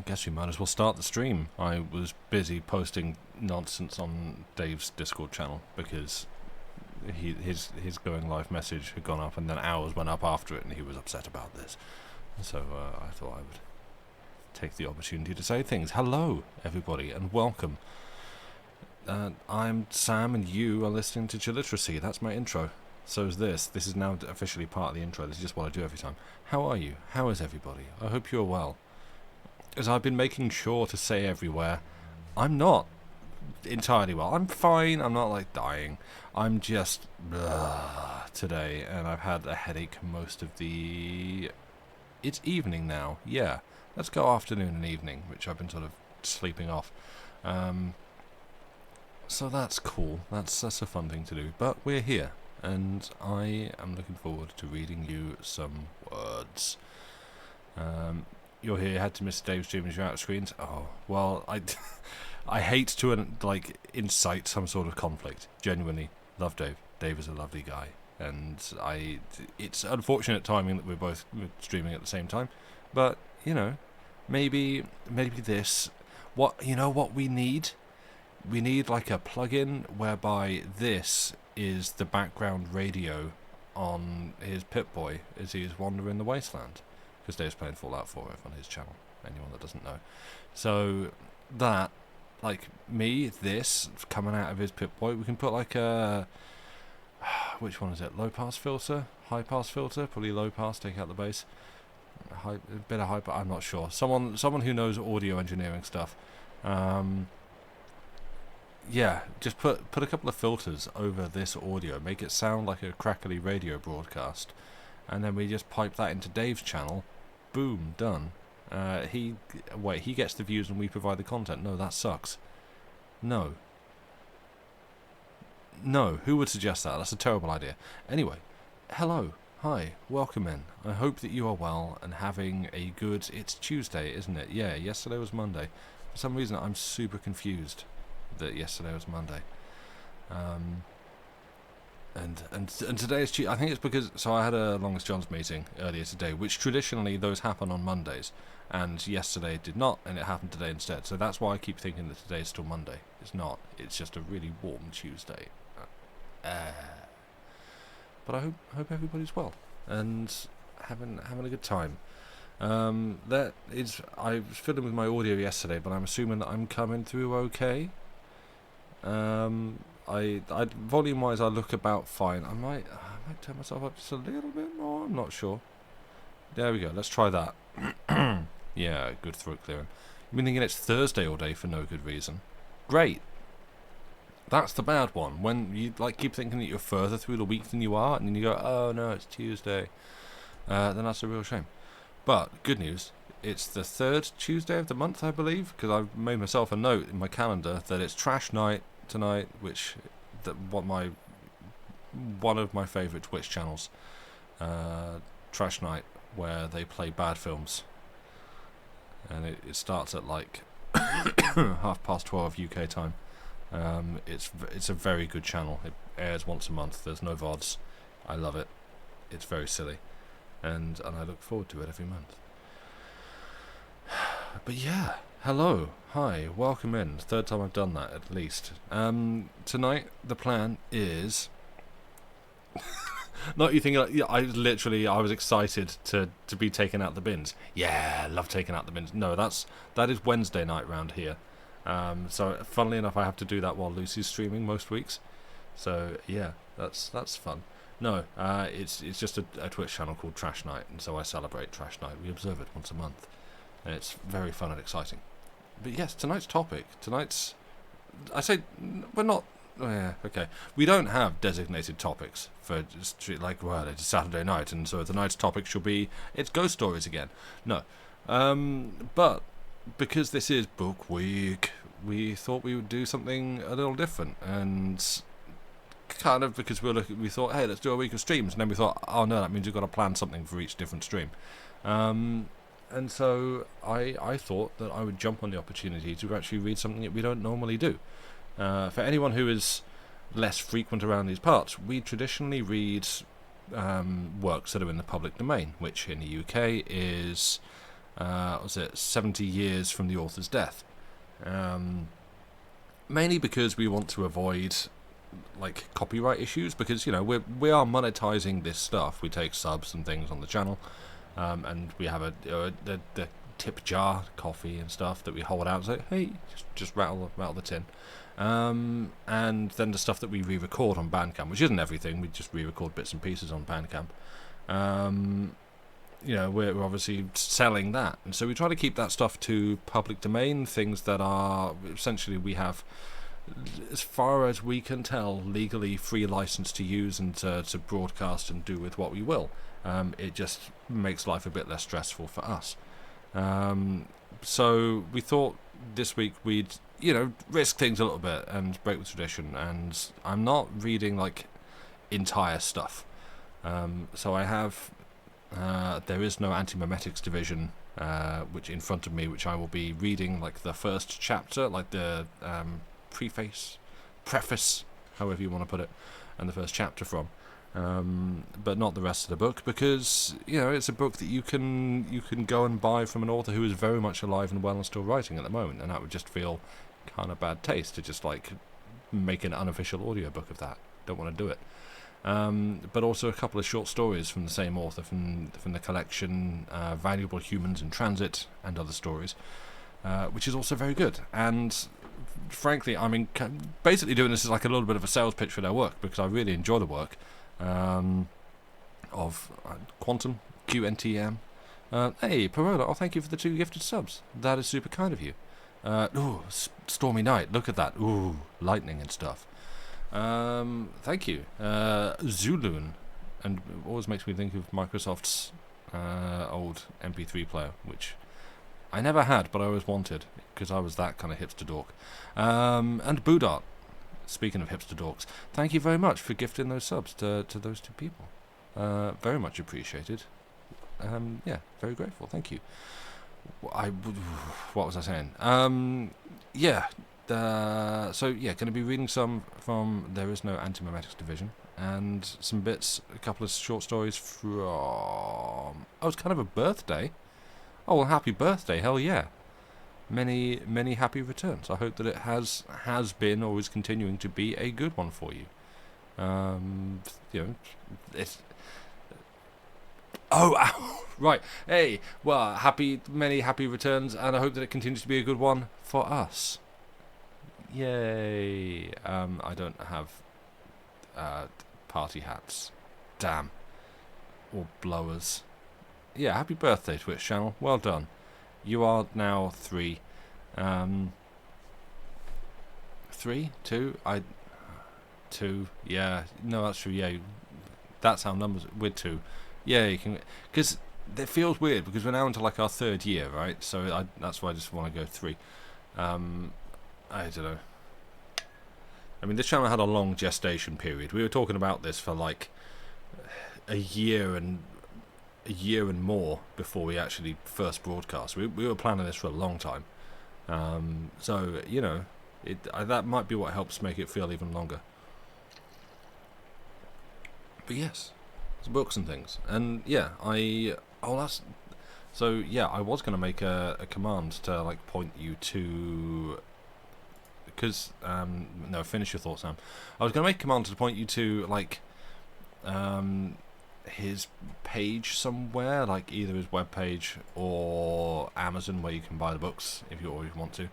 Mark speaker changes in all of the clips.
Speaker 1: guess we might as well start the stream. I was busy posting nonsense on Dave's Discord channel because his going live message had gone up and then ours went up after it, and he was upset about this. So I thought I would take the opportunity to say things. Hello, everybody, and welcome. I'm Sam, and you are listening to Gilliteracy. That's my intro. So is this. This is now officially part of the intro. This is just what I do every time. How are you? How is everybody? I hope you're well. As I've been making sure to say everywhere, I'm not entirely well. I'm fine. I'm not like dying. I'm just today, and I've had a headache most of the... It's evening now. Yeah. Let's go afternoon and evening, which I've been sort of sleeping off. So that's cool. That's a fun thing to do. But we're here, and I am looking forward to reading you some words. You're here. Had to miss Dave's stream as you're out of screens. Oh well, I hate to incite some sort of conflict. Genuinely love Dave. Dave is a lovely guy, and it's unfortunate timing that we're both streaming at the same time. But you know, maybe this. What we need? We need like a plug-in whereby this is the background radio on his Pip-Boy as he is wandering the wasteland. Because Dave's playing Fallout 4 on his channel, anyone that doesn't know. So that, like this coming out of his Pip-Boy, we can put like a... Which one is it? Low-pass filter? High-pass filter? Probably low-pass, take out the bass. A bit of high, but I'm not sure. Someone who knows audio engineering stuff. Yeah, just put a couple of filters over this audio, make it sound like a crackly radio broadcast, and then we just pipe that into Dave's channel. Boom, done. He gets the views and we provide the content. No, that sucks. No, who would suggest that? That's a terrible idea. Anyway, hello, hi, welcome in. I hope that you are well and having a good... It's Tuesday, isn't it? Yeah, yesterday was Monday. For some reason, I'm super confused that yesterday was Monday. And today is Tuesday. I think it's because... So I had a Longest John's meeting earlier today, which traditionally those happen on Mondays. And yesterday did not, and it happened today instead. So that's why I keep thinking that today is still Monday. It's not. It's just a really warm Tuesday. But I hope everybody's well and having a good time. I was fiddling with my audio yesterday, but I'm assuming that I'm coming through okay. Volume wise, I look about fine. I might turn myself up just a little bit more. I'm not sure. There we go. Let's try that. Yeah, good throat clearing. You've been thinking it's Thursday all day for no good reason. Great. That's the bad one. When you keep thinking that you're further through the week than you are, and then you go, oh no, it's Tuesday. Then that's a real shame. But good news. It's the third Tuesday of the month, I believe, because I've made myself a note in my calendar that it's Trash Night tonight, one of my favourite Twitch channels, Trash Night, where they play bad films, and it starts at like 12:30 UK time. It's a very good channel. It airs once a month. There's no VODs. I love it. It's very silly, and I look forward to it every month. But yeah, hello, hi, welcome in. Third time I've done that, at least. Tonight, the plan is... Not you thinking, like, yeah, I was excited to be taken out the bins. Yeah, love taking out the bins. No, that is Wednesday night round here. So, funnily enough, I have to do that while Lucy's streaming most weeks. So, yeah, that's fun. No, it's just a Twitch channel called Trash Night, and so I celebrate Trash Night. We observe it once a month. And it's very fun and exciting. But yes, tonight's topic. I say, we're not... okay. We don't have designated topics for it's Saturday night, and so the night's topic should be, it's ghost stories again. No. But because this is book week, we thought we would do something a little different. And kind of because we thought, hey, let's do a week of streams. And then we thought, oh no, that means we've got to plan something for each different stream. And so I thought that I would jump on the opportunity to actually read something that we don't normally do. For anyone who is less frequent around these parts, we traditionally read works that are in the public domain, which in the UK is was it 70 years from the author's death. Mainly because we want to avoid like copyright issues, because we are monetizing this stuff. We take subs and things on the channel, and we have the tip jar coffee and stuff that we hold out and say, hey, just rattle the tin. And then the stuff that we re-record on Bandcamp, which isn't everything, we just re-record bits and pieces on Bandcamp. We're obviously selling that, and so we try to keep that stuff to public domain, things that are essentially, we have, as far as we can tell, legally free license to use and to broadcast and do with what we will. It just makes life a bit less stressful for us. So we thought this week we'd risk things a little bit and break with tradition, and I'm not reading like entire stuff. So I have there is no Antimemetics division which in front of me, which I will be reading like the first chapter, like the preface, however you want to put it, and the first chapter from, but not the rest of the book, because it's a book that you can go and buy from an author who is very much alive and well and still writing at the moment, and that would just feel kind of bad taste to just like make an unofficial audiobook of that. Don't want to do it. But also a couple of short stories from the same author from the collection Valuable Humans in Transit and Other Stories, which is also very good. And frankly, I mean, basically doing this is like a little bit of a sales pitch for their work, because I really enjoy the work of Quantum, qntm. Hey, Parola, thank you for the 2 gifted subs. That is super kind of you. Stormy night, look at that. Ooh, lightning and stuff. Thank you. Zuluun, and it always makes me think of Microsoft's old MP3 player, which I never had, but I always wanted, because I was that kind of hipster dork. And Boodart, speaking of hipster dorks, thank you very much for gifting those subs to those 2 people. Very much appreciated. Yeah, very grateful. Thank you. What was I saying? So going to be reading some from There Is No Antimemetics Division, and some bits, a couple of short stories from... it's kind of a birthday. Oh, well, happy birthday, hell yeah. Many, many happy returns. I hope that it has been or is continuing to be a good one for you. It's... Oh, right. Hey, well, many happy returns, and I hope that it continues to be a good one for us. Yay. I don't have party hats. Damn. Or blowers. Yeah, happy birthday, Twitch channel. Well done. You are now 3. 3? 2? 2. Yeah. No, that's true. Yeah. That's how numbers... We're 2. Yeah, you can... Because it feels weird, because we're now into like our 3rd year, right? So that's why I just want to go 3. I don't know. I mean, this channel had a long gestation period. We were talking about this for like a year and more before we actually first broadcast. We were planning this for a long time. So that might be what helps make it feel even longer. But yes, it's books and things, and yeah, I was going to make a command to like point you to. Because, no, finish your thoughts, Sam. I was going to make a command to point you to, like, his page somewhere, like either his webpage or Amazon, where you can buy the books if you always want to.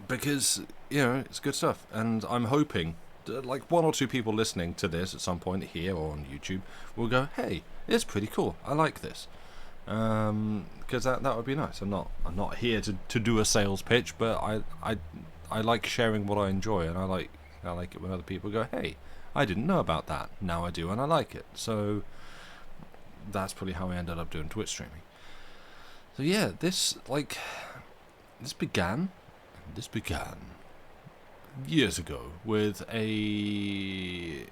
Speaker 1: Because, it's good stuff. And I'm hoping that, like, 1 or 2 people listening to this at some point here or on YouTube will go, hey, it's pretty cool. I like this. Because that would be nice. I'm not here to do a sales pitch, but I like sharing what I enjoy, and I like it when other people go, hey, I didn't know about that, now I do, and I like it. So that's probably how I ended up doing Twitch streaming. So yeah, this began years ago with a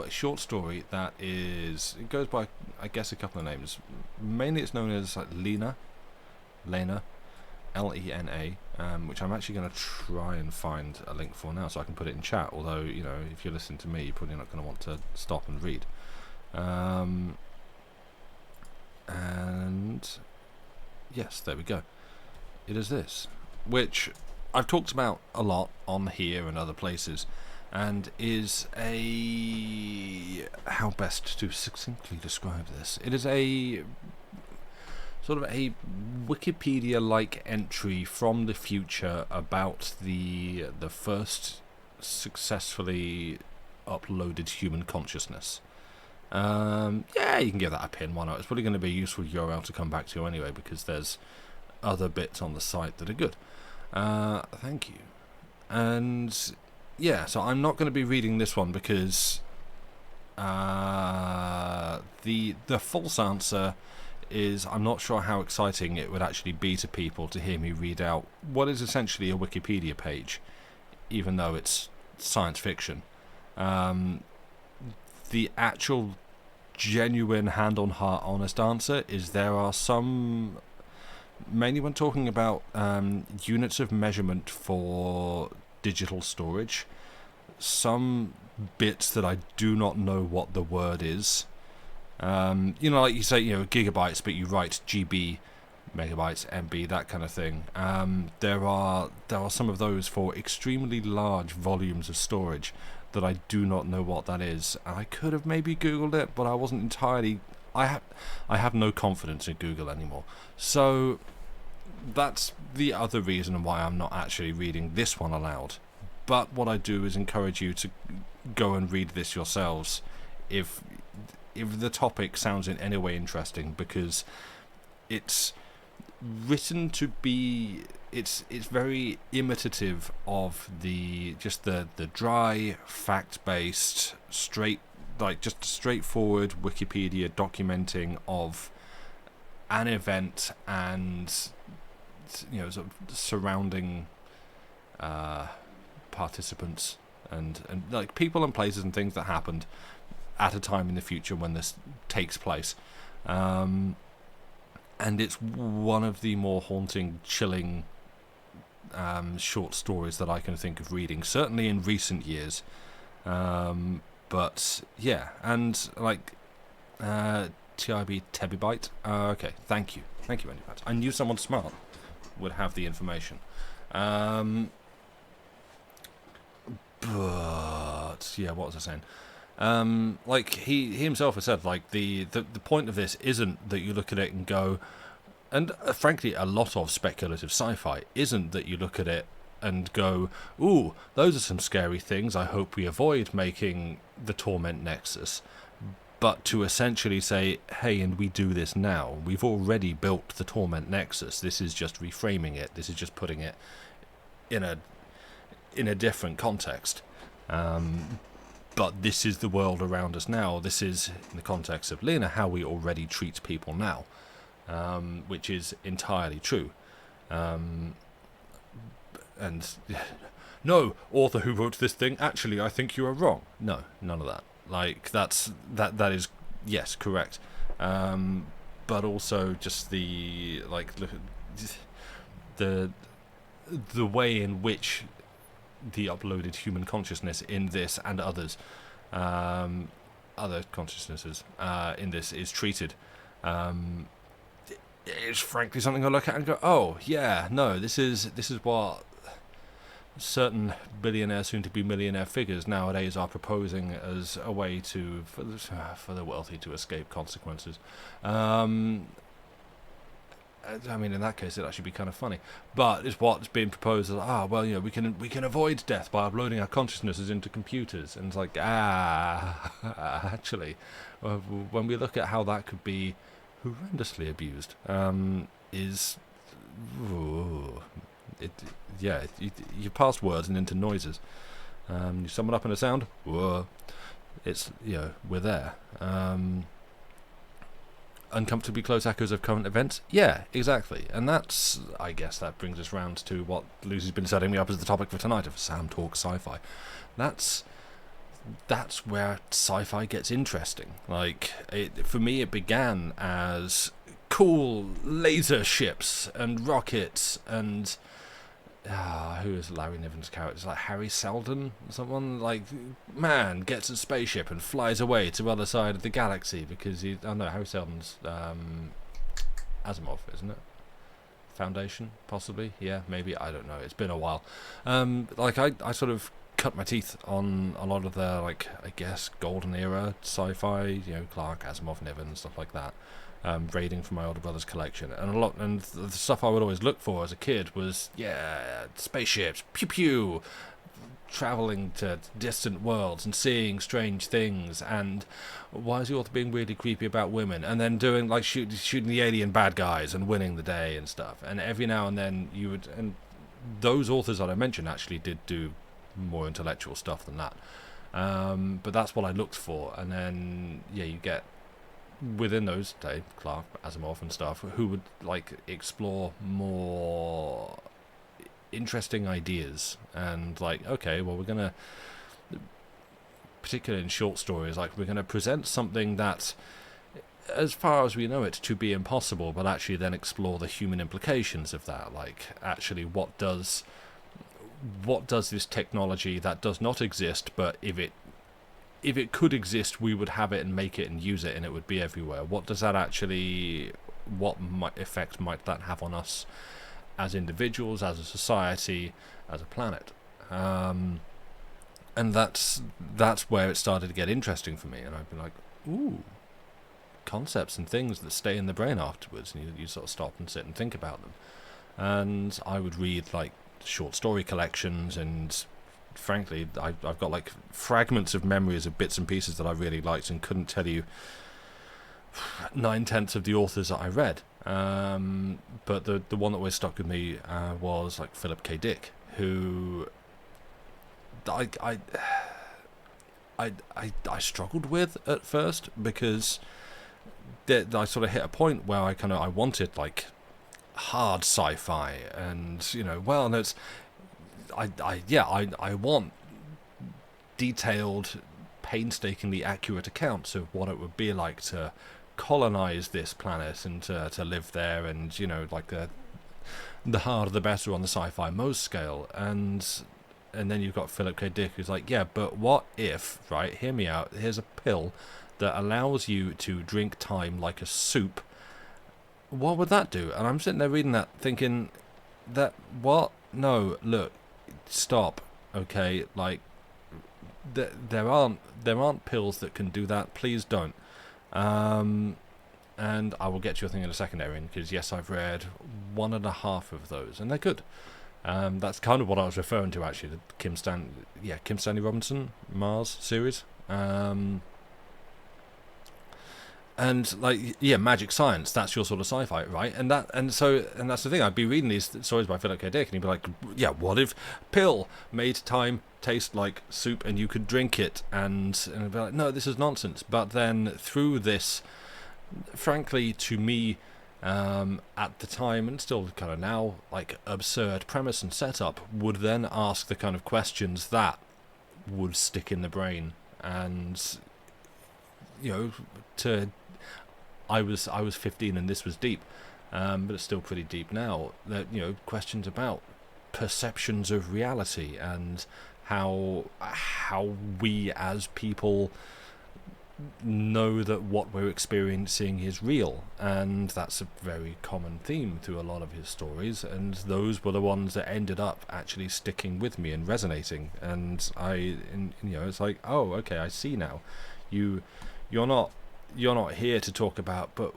Speaker 1: short story that it goes by, I guess, a couple of names. Mainly it's known as like Lena, Lena, which I'm actually going to try and find a link for now so I can put it in chat, although, if you're listening to me, you're probably not going to want to stop and read. And yes, there we go. It is this, which I've talked about a lot on here and other places, and is a... how best to succinctly describe this? It is a sort of a Wikipedia-like entry from the future about the first successfully uploaded human consciousness. Yeah, you can give that a pin, why not? It's probably going to be a useful URL to come back to anyway, because there's other bits on the site that are good. Thank you. And yeah, so I'm not going to be reading this one because the false answer is I'm not sure how exciting it would actually be to people to hear me read out what is essentially a Wikipedia page, even though it's science fiction. The actual genuine hand-on-heart honest answer is there are some, mainly when talking about units of measurement for digital storage, some bits that I do not know what the word is. Like you say, gigabytes, but you write GB, megabytes, MB, that kind of thing. There are some of those for extremely large volumes of storage that I do not know what that is. And I could have maybe Googled it, but I wasn't entirely... I have no confidence in Google anymore. So that's the other reason why I'm not actually reading this one aloud. But what I do is encourage you to go and read this yourselves if the topic sounds in any way interesting, because it's written to be... It's very imitative of the dry, fact-based, straightforward Wikipedia documenting of an event and sort of surrounding participants and like people and places and things that happened at a time in the future when this takes place. And it's one of the more haunting, chilling short stories that I can think of reading, certainly in recent years. But yeah, and like TIB Tebibyte. Okay, thank you, Anypat. I knew someone smart would have the information. But yeah, what was I saying? Like he himself has said, like the point of this isn't that you look at it and go, and frankly a lot of speculative sci-fi isn't that you look at it and go, ooh, those are some scary things, I hope we avoid making the Torment Nexus, but to essentially say, hey, and we do this now, we've already built the Torment Nexus, this is just reframing it, this is just putting it in a different context. But this is the world around us now. This is, in the context of Lena, how we already treat people now, which is entirely true. And no, author who wrote this thing, actually, I think you are wrong. No, none of that. Like that is, yes, correct. But also just the way in which the uploaded human consciousness in this and others, other consciousnesses in this is treated, it's frankly something I look at and go, oh yeah, no, this is what certain billionaire, soon-to-be millionaire figures nowadays are proposing as a way for the wealthy to escape consequences. I mean, in that case, it'd actually be kind of funny. But it's what's being proposed as, we can avoid death by uploading our consciousnesses into computers. And it's like, actually, when we look at how that could be horrendously abused, you pass words and into noises. You sum it up in a sound, it's, we're there. Uncomfortably close echoes of current events? Yeah, exactly. And that's, I guess, that brings us round to what Lucy's been setting me up as the topic for tonight of Sam Talk Sci-Fi. That's where sci-fi gets interesting. Like, for me, it began as cool laser ships and rockets and who is Larry Niven's character? It's like Harry Seldon, someone like, man gets a spaceship and flies away to the other side of the galaxy because he. Oh no, Harry Seldon's Asimov, isn't it? Foundation, possibly. Yeah, maybe. I don't know. It's been a while. Like I sort of cut my teeth on a lot of the, like, I guess golden era sci-fi. You know, Clarke, Asimov, Niven, stuff like that. Raiding from my older brother's collection, and the stuff I would always look for as a kid was spaceships, pew pew, traveling to distant worlds and seeing strange things. And why is the author being really creepy about women? And then doing like shooting the alien bad guys and winning the day and stuff. And every now and then you would, and those authors that I mentioned actually did do more intellectual stuff than that. But that's what I looked for. And then you get, within those, say, Clarke, Asimov and stuff, who would like explore more interesting ideas. And like, okay, well, we're gonna, particularly in short stories, like, we're gonna present something that, as far as we know it, to be impossible, but actually then explore the human implications of that. Like, actually, what does this technology that does not exist, but if it could exist, we would have it and make it and use it, and it would be everywhere. What does that actually, what effect might that have on us as individuals, as a society, as a planet? And that's where it started to get interesting for me. And I've been like, ooh, concepts and things that stay in the brain afterwards, and you sort of stop and sit and think about them. And I would read like short story collections, and frankly, I've got like fragments of memories of bits and pieces that I really liked, and couldn't tell you 9/10 of the authors that I read. But the one that always stuck with me was like Philip K. Dick, who I struggled with at first, because I sort of hit a point where I wanted like hard sci-fi, and well, no, it's I want detailed, painstakingly accurate accounts of what it would be like to colonize this planet and to live there, and like the harder the better on the sci-fi Mohs scale. And then you've got Philip K. Dick, who's like, but what if, right, hear me out, here's a pill that allows you to drink time like a soup. What would that do? And I'm sitting there reading that thinking, that what? No, look, stop, okay, like there aren't pills that can do that, please don't. And I will get you a thing in a second, Erin, because yes, I've read 1.5 of those, and they're good. That's kind of what I was referring to, actually, the Kim Stanley Robinson Mars series. And like, magic science, that's your sort of sci-fi, right? And that's the thing. I'd be reading these stories by Philip K. Dick, and he'd be like, what if pill made time taste like soup and you could drink it? And I'd be like, no, this is nonsense. But then through this, frankly, to me, at the time, and still kind of now, like, absurd premise and setup, would then ask the kind of questions that would stick in the brain. And I was 15 and this was deep, but it's still pretty deep now. That questions about perceptions of reality, and how we as people know that what we're experiencing is real. And that's a very common theme through a lot of his stories, and those were the ones that ended up actually sticking with me and resonating. And it's like, oh, okay, I see now. You're not here to talk about, but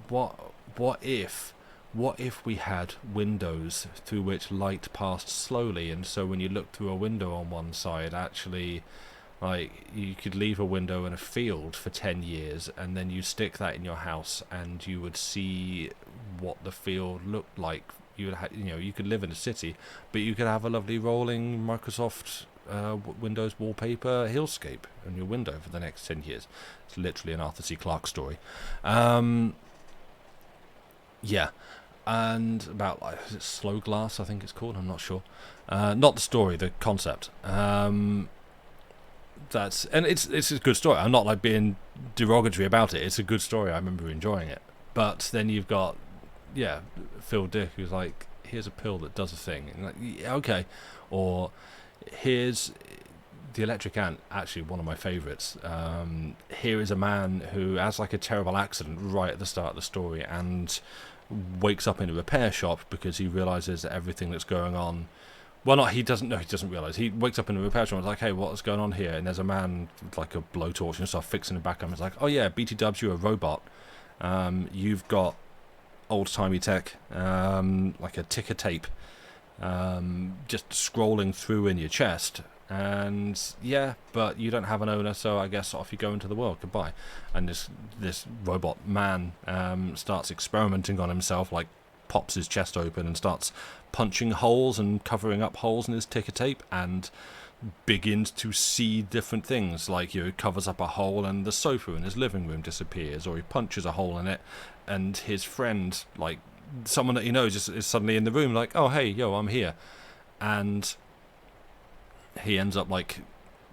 Speaker 1: what if we had windows through which light passed slowly, and so when you look through a window on one side, actually, like, you could leave a window in a field for 10 years, and then you stick that in your house, and you would see what the field looked like. You would you could live in a city, but you could have a lovely rolling Microsoft Windows wallpaper hillscape on your window for the next 10 years. It's literally an Arthur C. Clarke story. And about, like, is it Slow Glass, I think it's called, I'm not sure. Not the story, the concept. It's a good story. I'm not like being derogatory about it. It's a good story. I remember enjoying it. But then you've got Phil Dick, who's like, here's a pill that does a thing. And like, yeah, okay. Or here's the electric ant, actually one of my favourites. Here is a man who has like a terrible accident right at the start of the story and wakes up in a repair shop because he realises that everything that's going on. Well, not he doesn't realise. He wakes up in a repair shop and is like, hey, what's going on here? And there's a man with like a blowtorch and stuff fixing the back of him. It's like, oh yeah, BT Dubs, you're a robot. You've got old-timey tech, like a ticker tape, just scrolling through in your chest. And yeah, but you don't have an owner, so I guess off you go into the world. Goodbye. And this robot man starts experimenting on himself, like pops his chest open and starts punching holes and covering up holes in his ticker tape, and begins to see different things, like, you know, covers up a hole and the sofa in his living room disappears, or he punches a hole in it and his friend, like someone that he knows, is suddenly in the room, like, oh hey, yo, I'm here. And he ends up, like,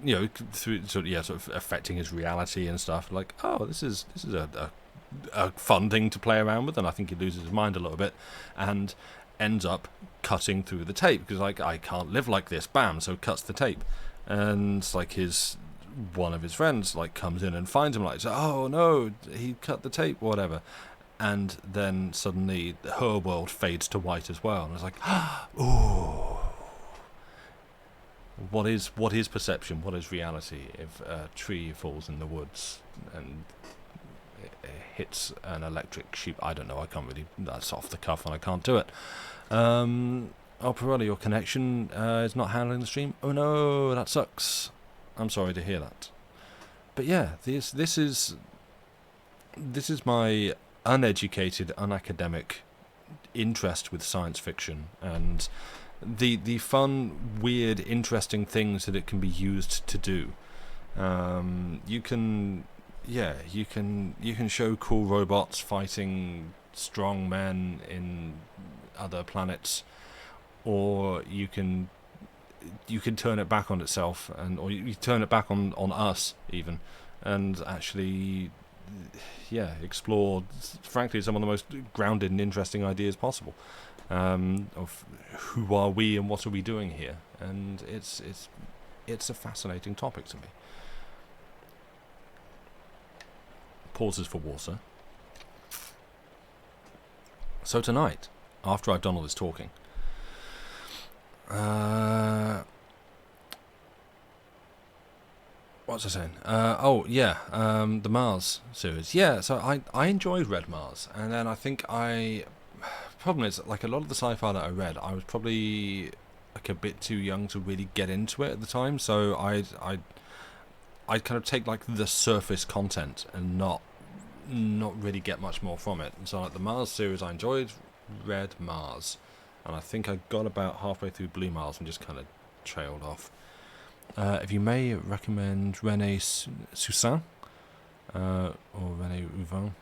Speaker 1: you know, through sort of affecting his reality and stuff, like, oh, this is a fun thing to play around with. And I think he loses his mind a little bit and ends up cutting through the tape because, like, I can't live like this, bam, so cuts the tape. And like one of his friends like comes in and finds him, like, oh no, he cut the tape, whatever. And then suddenly her world fades to white as well, and it's like, ooh, what is perception, what is reality if a tree falls in the woods and it hits an electric sheep? I don't know, I can't really, that's off the cuff and I can't do it. Oh, Pirelli, your connection is not handling the stream. Oh no, that sucks. I'm sorry to hear that. But yeah, this is my uneducated, unacademic interest with science fiction and the fun, weird, interesting things that it can be used to do. You can show cool robots fighting strong men in other planets, or you can turn it back on itself, or you turn it back on us even, and actually, yeah, explore, frankly, some of the most grounded and interesting ideas possible, of who are we and what are we doing here. And it's a fascinating topic to me. Pauses for water. So tonight, after I've done all this talking, what's I saying? The Mars series. Yeah, so I enjoyed Red Mars, and then I think problem is, like, a lot of the sci-fi that I read, I was probably like a bit too young to really get into it at the time, so I'd kind of take like the surface content and not really get much more from it. And so, like, the Mars series I enjoyed, Red Mars, and I think I got about halfway through Blue Mars and just kind of trailed off. If you may recommend René Soussin, or René Uvin,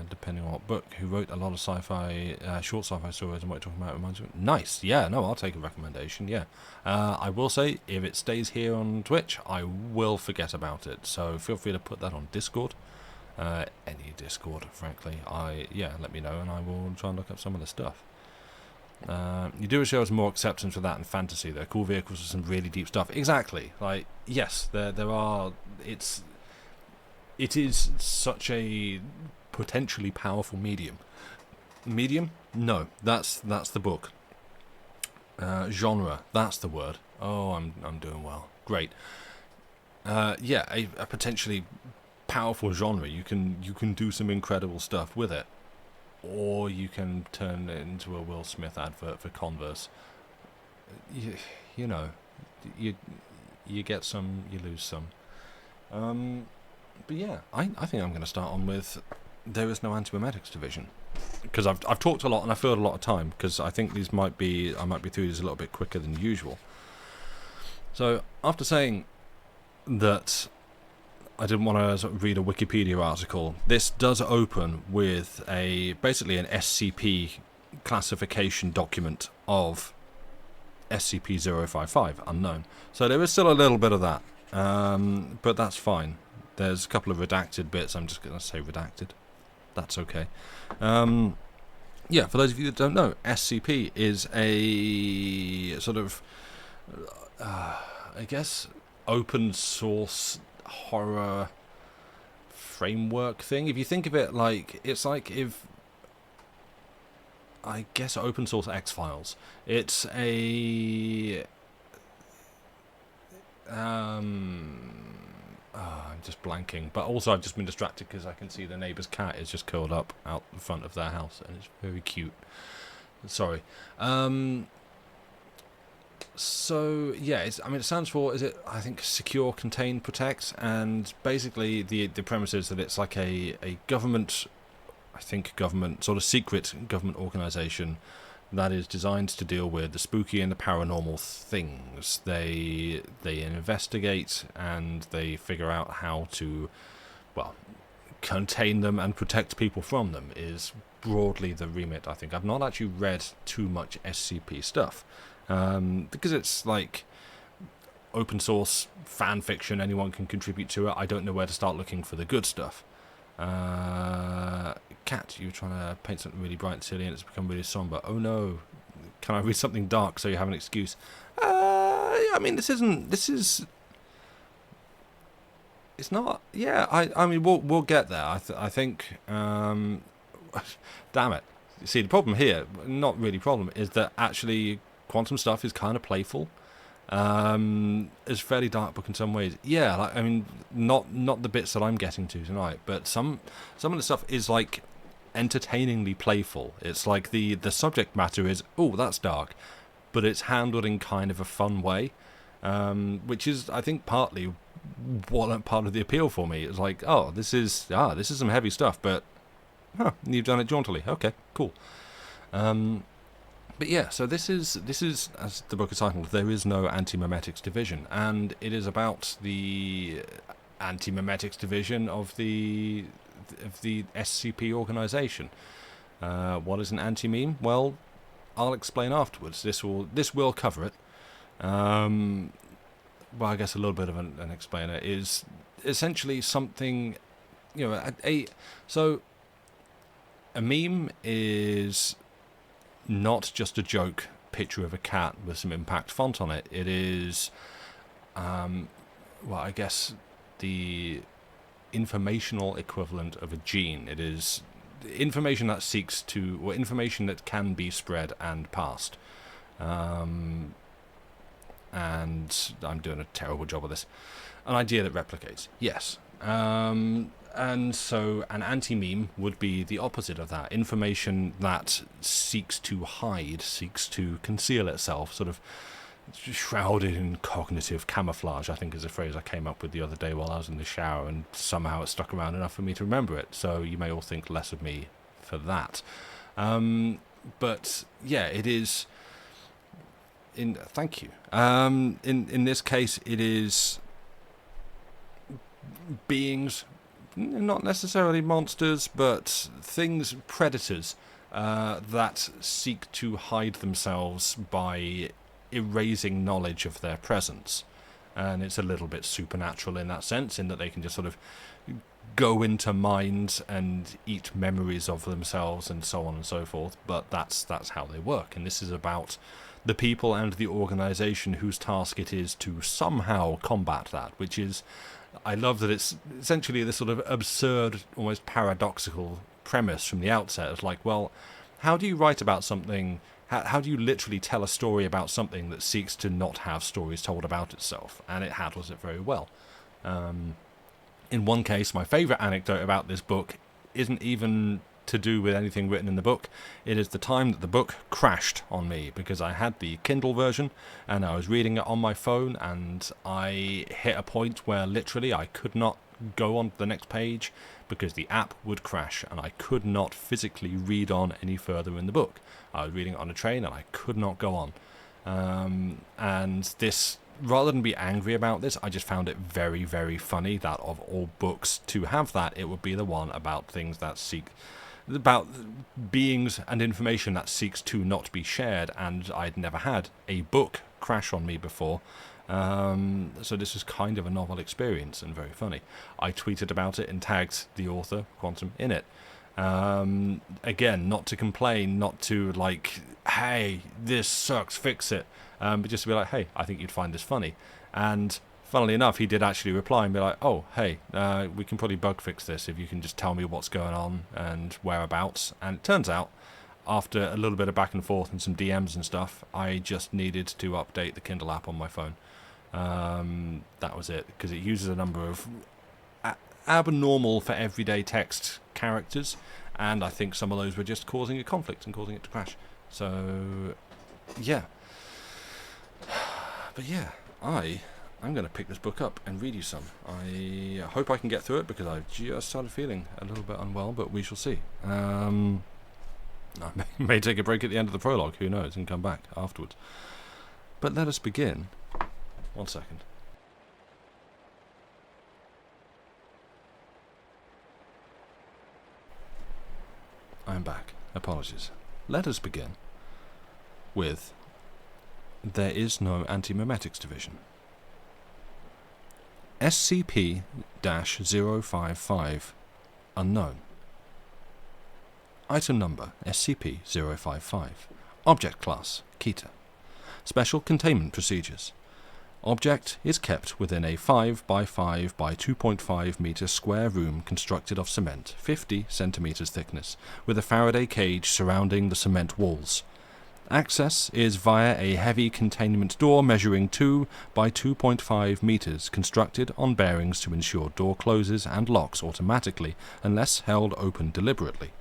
Speaker 1: depending on what book, who wrote a lot of sci-fi, short sci-fi stories, and what you're talking about reminds me. Nice, yeah, no, I'll take a recommendation, yeah. I will say, if it stays here on Twitch, I will forget about it, so feel free to put that on Discord. Any Discord, frankly. Let me know, and I will try and look up some of the stuff. You do show us more acceptance for that and fantasy. They're cool vehicles with some really deep stuff. Exactly. Like, yes, there are. It is such a potentially powerful medium. Medium? No, that's the book. Genre. That's the word. Oh, I'm doing well. Great. A potentially powerful genre. You can do some incredible stuff with it. Or you can turn it into a Will Smith advert for Converse. You know, you get some, you lose some. But yeah, I think I'm going to start on with There Is No Antimemetics Division, because I've talked a lot and I filled a lot of time, because I think I might be through these a little bit quicker than usual. So after saying that I didn't want to sort of read a Wikipedia article, this does open with basically an SCP classification document of SCP-055, unknown. So there is still a little bit of that, but that's fine. There's a couple of redacted bits. I'm just going to say redacted. That's okay. Yeah, for those of you that don't know, SCP is a sort of, I guess, open source horror framework thing. If you think of it like, it's like if, I guess, open source X-Files. It's a, I'm just blanking. But also I've just been distracted because I can see the neighbour's cat is just curled up out the front of their house, and it's very cute. Sorry. So yeah, it stands for, is it, I think, secure, contain, protect, and basically the premise is that it's like a government, I think government, sort of secret government organisation that is designed to deal with the spooky and the paranormal things. They investigate and they figure out how to, well, contain them and protect people from them is broadly the remit, I think. I've not actually read too much SCP stuff, because it's like open source fan fiction, anyone can contribute to it. I don't know where to start looking for the good stuff. Cat, you were trying to paint something really bright and silly and it's become really somber. Oh no, can I read something dark so you have an excuse? I mean, it's not, yeah, I mean, we'll get there. I think, damn it. See, the problem here, not really problem, is that actually quantum stuff is kind of playful. It's fairly dark book in some ways. Yeah, like, I mean, not the bits that I'm getting to tonight, but some of the stuff is like entertainingly playful. It's like the subject matter is, oh, that's dark, but it's handled in kind of a fun way, which is, I think, partly what part of the appeal for me. It's like, oh, this is some heavy stuff, but you've done it jauntily. Okay, cool. But yeah, so this is, as the book is titled, There Is No Antimemetics Division, and it is about the Antimemetics Division of the SCP organisation. What is an anti-meme? Well, I'll explain afterwards. This will cover it. Well, I guess a little bit of an explainer is essentially something, so a meme is not just a joke picture of a cat with some impact font on it. It is, I guess, the informational equivalent of a gene. It is information that seeks to, or information that can be spread and passed. And I'm doing a terrible job of this. An idea that replicates, yes. And so an anti-meme would be the opposite of that. Information that seeks to hide, seeks to conceal itself, sort of shrouded in cognitive camouflage, I think is a phrase I came up with the other day while I was in the shower, and somehow it stuck around enough for me to remember it. So you may all think less of me for that. But yeah, it is... Thank you. In this case, it is beings, not necessarily monsters, but things, predators, that seek to hide themselves by erasing knowledge of their presence. And it's a little bit supernatural in that sense, in that they can just sort of go into minds and eat memories of themselves and so on and so forth, but that's how they work. And this is about the people and the organisation whose task it is to somehow combat that, which is, I love that it's essentially this sort of absurd, almost paradoxical premise from the outset. It's like, well, how do you write about something, how do you literally tell a story about something that seeks to not have stories told about itself? And it handles it very well. In one case, my favourite anecdote about this book isn't even to do with anything written in the book. It is the time that the book crashed on me, because I had the Kindle version and I was reading it on my phone, and I hit a point where literally I could not go on to the next page because the app would crash and I could not physically read on any further in the book. I was reading it on a train and I could not go on. And this, rather than be angry about this, I just found it very, very funny that of all books to have that, it would be the one about things that seek, about beings and information that seeks to not be shared, and I'd never had a book crash on me before. So this was kind of a novel experience and very funny. I tweeted about it and tagged the author, Quantum, in it. Again, not to complain, not to like, hey, this sucks, fix it, but just to be like, hey, I think you'd find this funny. And funnily enough, he did actually reply and be like, oh, hey, we can probably bug fix this if you can just tell me what's going on and whereabouts. And it turns out, after a little bit of back and forth and some DMs and stuff, I just needed to update the Kindle app on my phone. That was it, because it uses a number of abnormal for everyday text characters, and I think some of those were just causing a conflict and causing it to crash. So, yeah. But yeah, I'm going to pick this book up and read you some. I hope I can get through it, because I've just started feeling a little bit unwell, but we shall see. I may take a break at the end of the prologue, who knows, and come back afterwards. But let us begin. 1 second. I am back. Apologies. Let us begin with There is no Antimemetics division. SCP-055 Unknown. Item number SCP-055. Object class Keter. Special containment procedures. Object is kept within a 5 by 5 by 2.5 meter square room constructed of cement, 50 centimeters thickness, with a Faraday cage surrounding the cement walls. Access is via a heavy containment door measuring 2 by 2.5 meters, constructed on bearings to ensure door closes and locks automatically unless held open deliberately.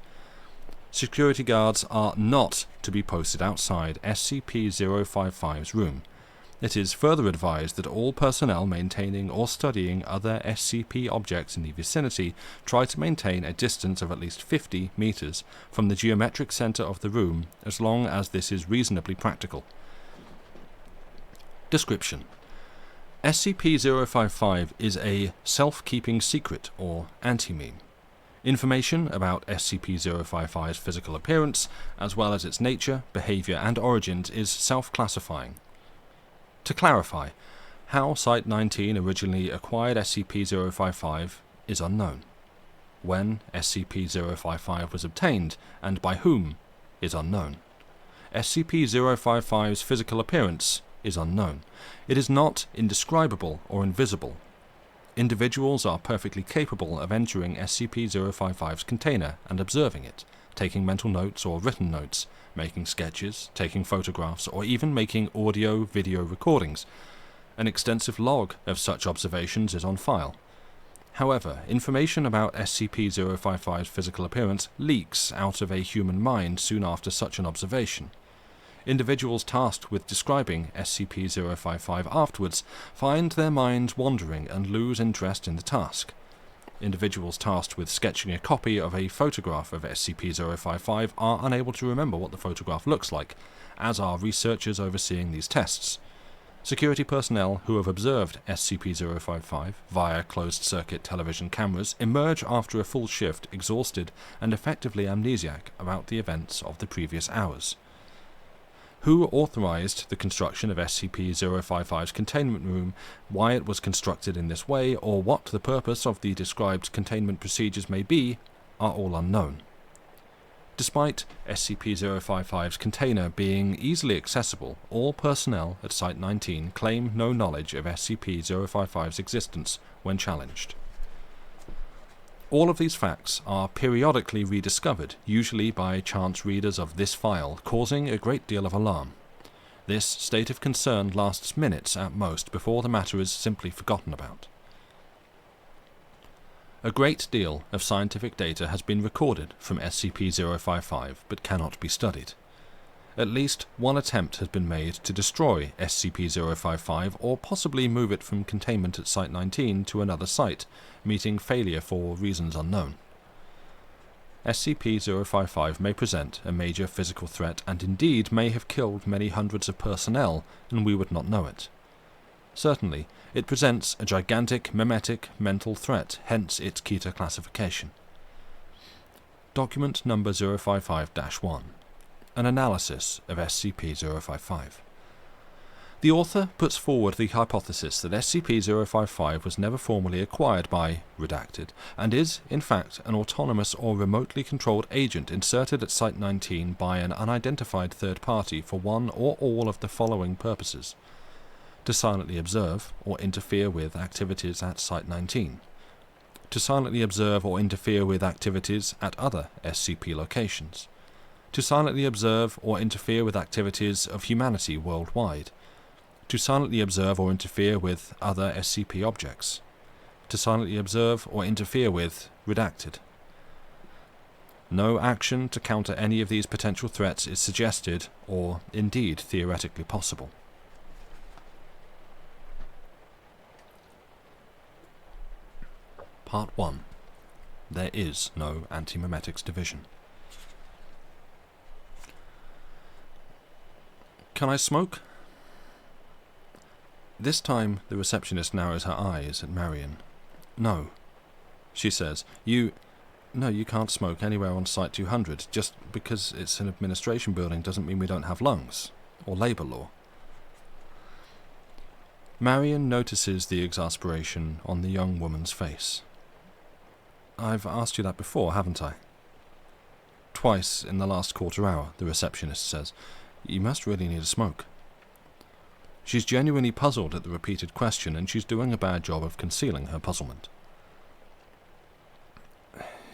Speaker 1: Security guards are not to be posted outside SCP-055's room. It is further advised that all personnel maintaining or studying other SCP objects in the vicinity try to maintain a distance of at least 50 meters from the geometric center of the room, as long as this is reasonably practical. Description: SCP-055 is a self-keeping secret, or anti-meme. Information about SCP-055's physical appearance, as well as its nature, behavior, and origins, is self-classifying. To clarify, how Site-19 originally acquired SCP-055 is unknown. When SCP-055 was obtained, and by whom, is unknown. SCP-055's physical appearance is unknown. It is not indescribable or invisible. Individuals are perfectly capable of entering SCP-055's container and observing it, taking mental notes or written notes, making sketches, taking photographs, or even making audio-video recordings. An extensive log of such observations is on file. However, information about SCP-055's physical appearance leaks out of a human mind soon after such an observation. Individuals tasked with describing SCP-055 afterwards find their minds wandering and lose interest in the task. Individuals tasked with sketching a copy of a photograph of SCP-055 are unable to remember what the photograph looks like, as are researchers overseeing these tests. Security personnel who have observed SCP-055 via closed-circuit television cameras emerge after a full shift exhausted and effectively amnesiac about the events of the previous hours. Who authorized the construction of SCP-055's containment room, why it was constructed in this way, or what the purpose of the described containment procedures may be, are all unknown. Despite SCP-055's container being easily accessible, all personnel at Site-19 claim no knowledge of SCP-055's existence when challenged. All of these facts are periodically rediscovered, usually by chance readers of this file, causing a great deal of alarm. This state of concern lasts minutes at most before the matter is simply forgotten about. A great deal of scientific data has been recorded from SCP-055 but cannot be studied. At least one attempt has been made to destroy SCP-055 or possibly move it from containment at Site-19 to another site, meeting failure for reasons unknown. SCP-055 may present a major physical threat and indeed may have killed many hundreds of personnel, and we would not know it. Certainly, it presents a gigantic memetic mental threat, hence its Keter classification. Document number 055-1. An analysis of SCP-055. The author puts forward the hypothesis that SCP-055 was never formally acquired by Redacted, and is, in fact, an autonomous or remotely controlled agent inserted at Site-19 by an unidentified third party for one or all of the following purposes: to silently observe or interfere with activities at Site-19, to silently observe or interfere with activities at other SCP locations, to silently observe or interfere with activities of humanity worldwide, to silently observe or interfere with other SCP objects, to silently observe or interfere with Redacted. No action to counter any of these potential threats is suggested or, indeed, theoretically possible. Part 1. There is no Antimemetics division. Can I smoke? This time the receptionist narrows her eyes at Marion. No, she says. No, you can't smoke anywhere on Site 200. Just because it's an administration building doesn't mean we don't have lungs, or labour law. Marion notices the exasperation on the young woman's face. I've asked you that before, haven't I? Twice in the last quarter hour, the receptionist says. You must really need a smoke. She's genuinely puzzled at the repeated question, and she's doing a bad job of concealing her puzzlement.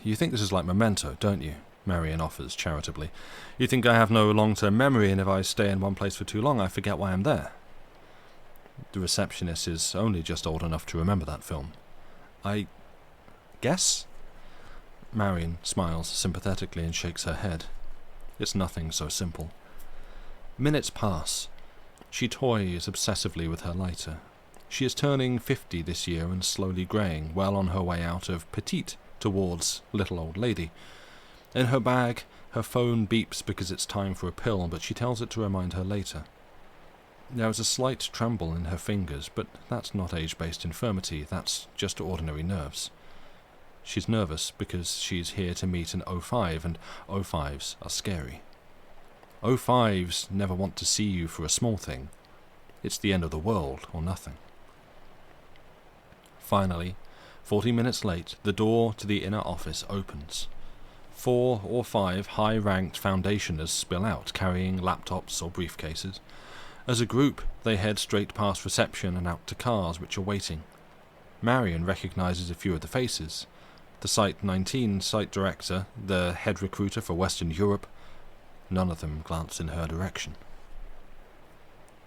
Speaker 1: You think this is like Memento, don't you? Marion offers charitably. You think I have no long-term memory, and if I stay in one place for too long, I forget why I'm there. The receptionist is only just old enough to remember that film. I guess? Marion smiles sympathetically and shakes her head. It's nothing so simple. Minutes pass. She toys obsessively with her lighter. She is turning 50 this year and slowly greying, well on her way out of petite towards little old lady. In her bag, her phone beeps because it's time for a pill, but she tells it to remind her later. There is a slight tremble in her fingers, but that's not age-based infirmity, that's just ordinary nerves. She's nervous because she's here to meet an O5, and O5s are scary. O5s never want to see you for a small thing. It's the end of the world, or nothing. Finally, 40 minutes late, the door to the inner office opens. 4 or 5 high-ranked Foundationers spill out, carrying laptops or briefcases. As a group, they head straight past reception and out to cars which are waiting. Marion recognizes a few of the faces. The Site-19 site director, the head recruiter for Western Europe. None of them glance in her direction.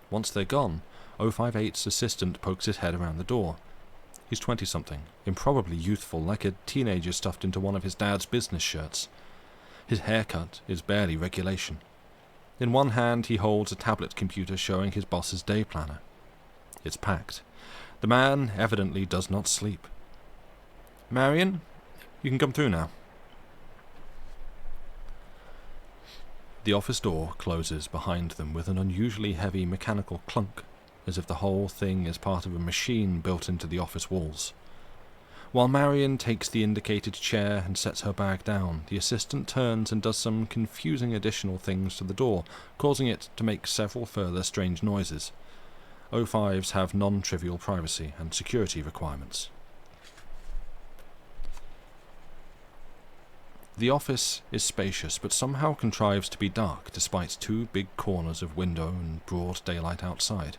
Speaker 1: Once they're gone, 058's assistant pokes his head around the door. He's 20-something, improbably youthful, like a teenager stuffed into one of his dad's business shirts. His haircut is barely regulation. In one hand he holds a tablet computer showing his boss's day planner. It's packed. The man evidently does not sleep. Marion, you can come through now. The office door closes behind them with an unusually heavy mechanical clunk, as if the whole thing is part of a machine built into the office walls. While Marion takes the indicated chair and sets her bag down, the assistant turns and does some confusing additional things to the door, causing it to make several further strange noises. O5s have non-trivial privacy and security requirements. The office is spacious, but somehow contrives to be dark despite 2 big corners of window and broad daylight outside.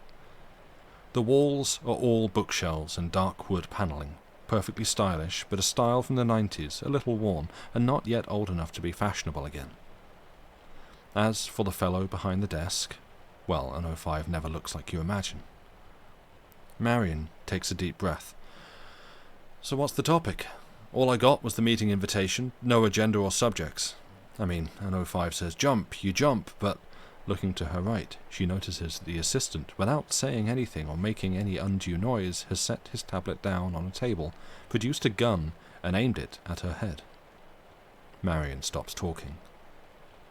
Speaker 1: The walls are all bookshelves and dark wood panelling, perfectly stylish, but a style from the 90s, a little worn, and not yet old enough to be fashionable again. As for the fellow behind the desk, well, an O5 never looks like you imagine. Marion takes a deep breath. So what's the topic? All I got was the meeting invitation, no agenda or subjects. I mean, an O5 says jump, you jump, but looking to her right, she notices the assistant, without saying anything or making any undue noise, has set his tablet down on a table, produced a gun, and aimed it at her head. Marion stops talking.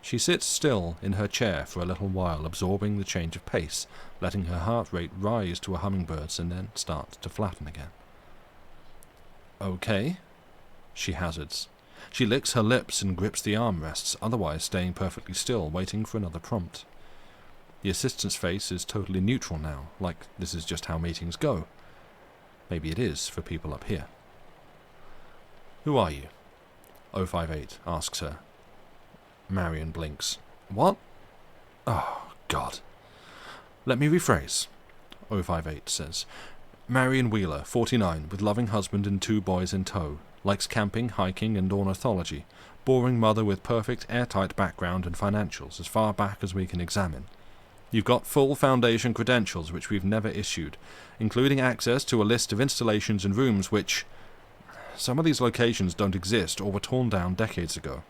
Speaker 1: She sits still in her chair for a little while, absorbing the change of pace, letting her heart rate rise to a hummingbird's and then start to flatten again. Okay, she hazards. She licks her lips and grips the armrests, otherwise staying perfectly still, waiting for another prompt. The assistant's face is totally neutral now, like this is just how meetings go. Maybe it is for people up here. Who are you? 058 asks her. Marion blinks. What? Oh, God. Let me rephrase, 058 says. Marion Wheeler, 49, with loving husband and 2 boys in tow. Likes camping, hiking, and ornithology. Boring mother with perfect airtight background and financials, as far back as we can examine. You've got full foundation credentials which we've never issued, including access to a list of installations and rooms which... Some of these locations don't exist or were torn down decades ago.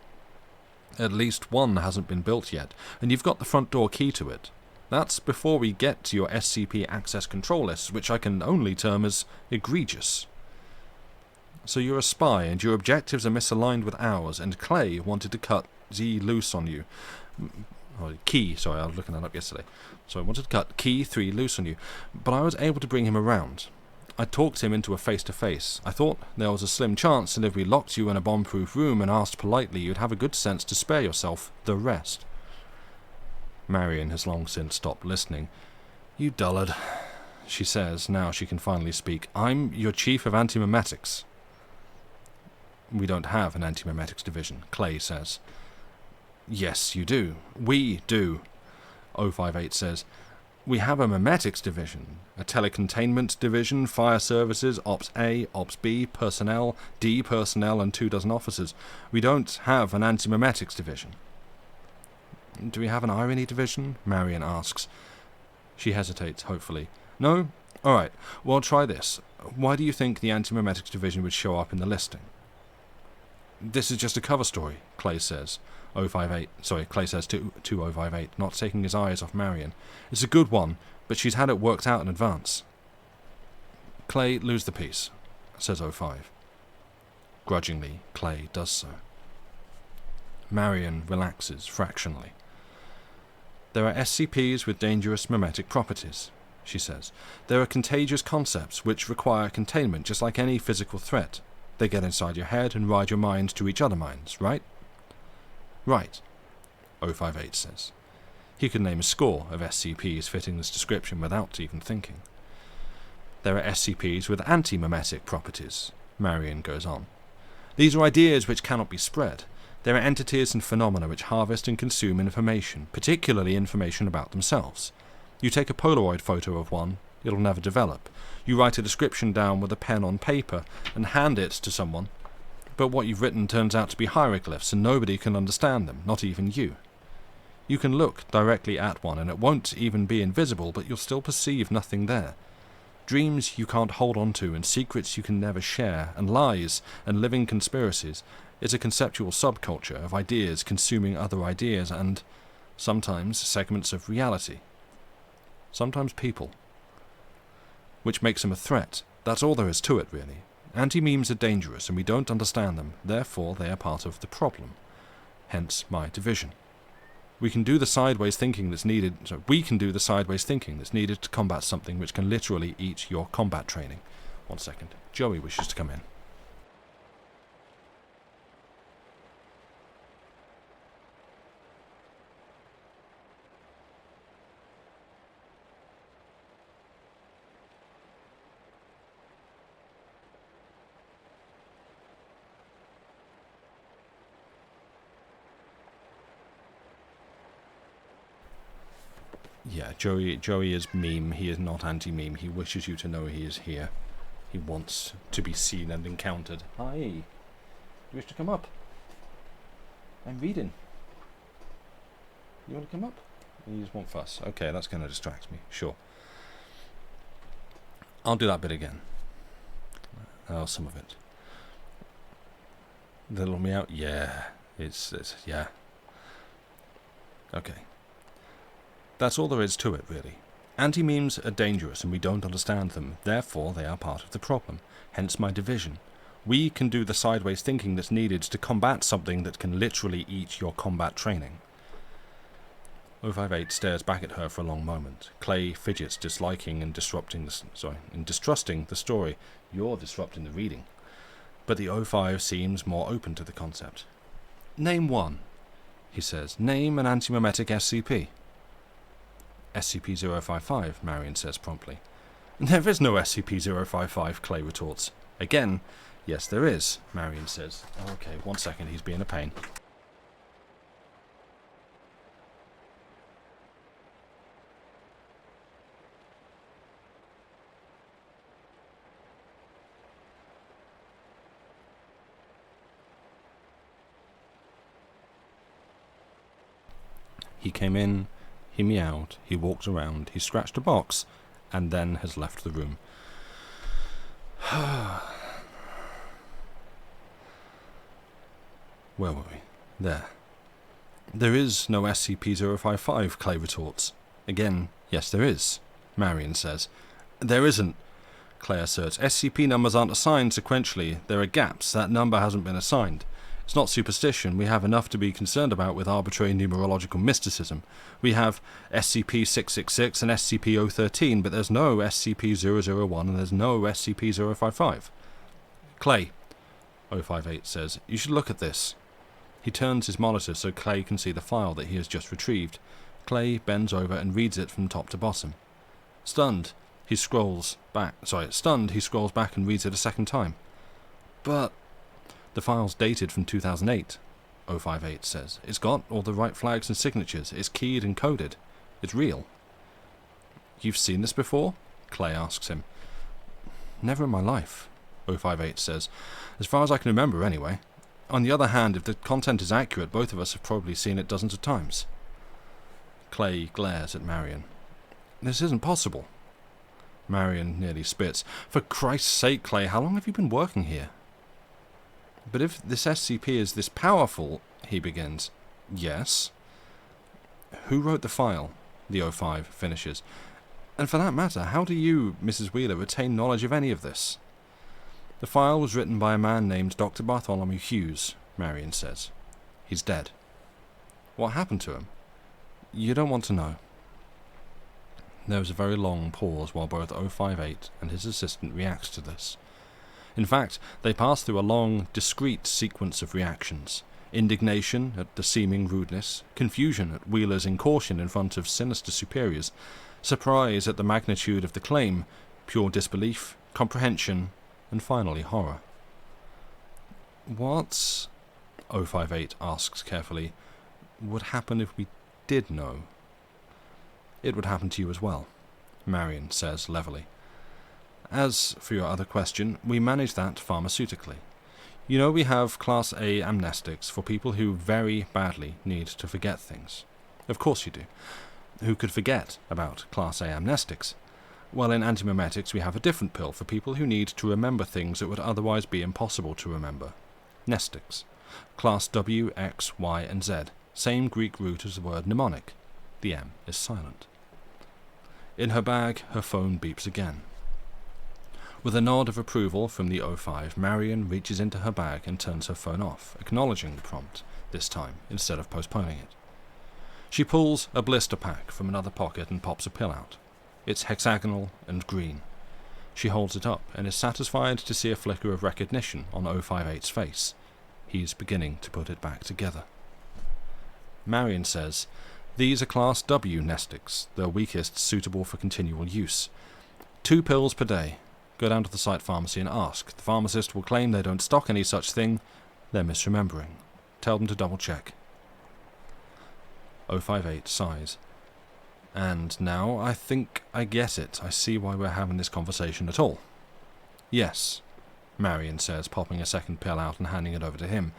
Speaker 1: At least one hasn't been built yet, and you've got the front door key to it. That's before we get to your SCP access control lists, which I can only term as egregious. So you're a spy, and your objectives are misaligned with ours, and Clay wanted to cut Z loose on you. Sorry, I was looking that up yesterday. So I wanted to cut Key 3 loose on you, but I was able to bring him around. I talked him into a face-to-face. I thought there was a slim chance that if we locked you in a bomb-proof room and asked politely, you'd have a good sense to spare yourself the rest. Marion has long since stopped listening. You dullard, she says, now she can finally speak. I'm your chief of Antimemetics. We don't have an Antimemetics division, Clay says. Yes, you do. We do, 058 says. We have a memetics division, a telecontainment division, fire services, Ops A, Ops B, personnel, D personnel, and 2 dozen officers. We don't have an antimemetics division. Do we have an irony division? Marion asks. She hesitates, hopefully. No? Alright, well try this. Why do you think the antimemetics division would show up in the listing? This is just a cover story, Clay says. Clay says to 058, not taking his eyes off Marion. It's a good one, but she's had it worked out in advance. Clay, lose the piece, says 05. Grudgingly, Clay does so. Marion relaxes fractionally. There are SCPs with dangerous memetic properties, she says. There are contagious concepts which require containment just like any physical threat. They get inside your head and ride your mind to each other minds, right? Right, 058 says. He could name a score of SCPs fitting this description without even thinking. There are SCPs with anti-memetic properties, Marion goes on. These are ideas which cannot be spread. There are entities and phenomena which harvest and consume information, particularly information about themselves. You take a Polaroid photo of one, it'll never develop. You write a description down with a pen on paper and hand it to someone, but what you've written turns out to be hieroglyphs and nobody can understand them, not even you. You can look directly at one and it won't even be invisible, but you'll still perceive nothing there. Dreams you can't hold on to and secrets you can never share, and lies and living conspiracies is a conceptual subculture of ideas consuming other ideas and, sometimes, segments of reality. Sometimes people. Which makes them a threat. That's all there is to it, really. Anti-memes are dangerous and we don't understand them, therefore they are part of the problem. Hence my division. We can do the sideways thinking that's needed to combat something which can literally eat your combat training. 1 second. Joey wishes to come in. Yeah, Joey is meme. He is not anti-meme. He wishes you to know he is here. He wants to be seen and encountered. Hi. Do you wish to come up? I'm reading. You want to come up? You just want fuss. Okay, that's going to distract me. Sure. I'll do that bit again. Oh, some of it. The little meow. Yeah. It's yeah. Okay. That's all there is to it, really. Anti-memes are dangerous and we don't understand them, therefore they are part of the problem, hence my division. We can do the sideways thinking that's needed to combat something that can literally eat your combat training. 058 stares back at her for a long moment. Clay fidgets, distrusting the story. You're disrupting the reading. But the 05 seems more open to the concept. Name one, he says. Name an antimemetic SCP. SCP-055, Marion says promptly. There is no SCP-055, Clay retorts. Again, yes there is, Marion says. Okay, 1 second, he's being a pain. He came in, he meowed, he walked around, he scratched a box, and then has left the room. Where were we? There. There is no SCP-055, Clay retorts. Again, yes there is, Marion says. There isn't, Clay asserts. SCP numbers aren't assigned sequentially. There are gaps. That number hasn't been assigned. It's not superstition. We have enough to be concerned about with arbitrary numerological mysticism. We have SCP-666 and SCP-013, but there's no SCP-001 and there's no SCP-055. Clay, 058 says, you should look at this. He turns his monitor so Clay can see the file that he has just retrieved. Clay bends over and reads it from top to bottom. Stunned, he scrolls back and reads it a second time. But the file's dated from 2008, 058 says. It's got all the right flags and signatures. It's keyed and coded. It's real. You've seen this before? Clay asks him. Never in my life, 058 says. As far as I can remember, anyway. On the other hand, if the content is accurate, both of us have probably seen it dozens of times. Clay glares at Marion. This isn't possible. Marion nearly spits. For Christ's sake, Clay, how long have you been working here? But if this SCP is this powerful, he begins. Yes. Who wrote the file? The 05 finishes. And for that matter, how do you, Mrs. Wheeler, retain knowledge of any of this? The file was written by a man named Dr. Bartholomew Hughes, Marion says. He's dead. What happened to him? You don't want to know. There is a very long pause while both 058 and his assistant reacts to this. In fact, they pass through a long, discrete sequence of reactions. Indignation at the seeming rudeness, confusion at Wheeler's incaution in front of sinister superiors, surprise at the magnitude of the claim, pure disbelief, comprehension, and finally horror. What, 058 asks carefully, would happen if we did know? It would happen to you as well, Marion says levelly. As for your other question, we manage that pharmaceutically. You know we have Class A amnestics for people who very badly need to forget things. Of course you do. Who could forget about Class A amnestics? Well, in Antimemetics we have a different pill for people who need to remember things that would otherwise be impossible to remember. Nestics. Class W, X, Y, and Z. Same Greek root as the word mnemonic. The M is silent. In her bag, her phone beeps again. With a nod of approval from the 05, Marion reaches into her bag and turns her phone off, acknowledging the prompt, this time, instead of postponing it. She pulls a blister pack from another pocket and pops a pill out. It's hexagonal and green. She holds it up and is satisfied to see a flicker of recognition on 058's face. He's beginning to put it back together. Marion says, these are Class W nestics, the weakest suitable for continual use. 2 pills per day. Go down to the site pharmacy and ask. The pharmacist will claim they don't stock any such thing. They're misremembering. Tell them to double check. 058 sighs. And now I think I get it. I see why we're having this conversation at all. Yes, Marion says, popping a second pill out and handing it over to him.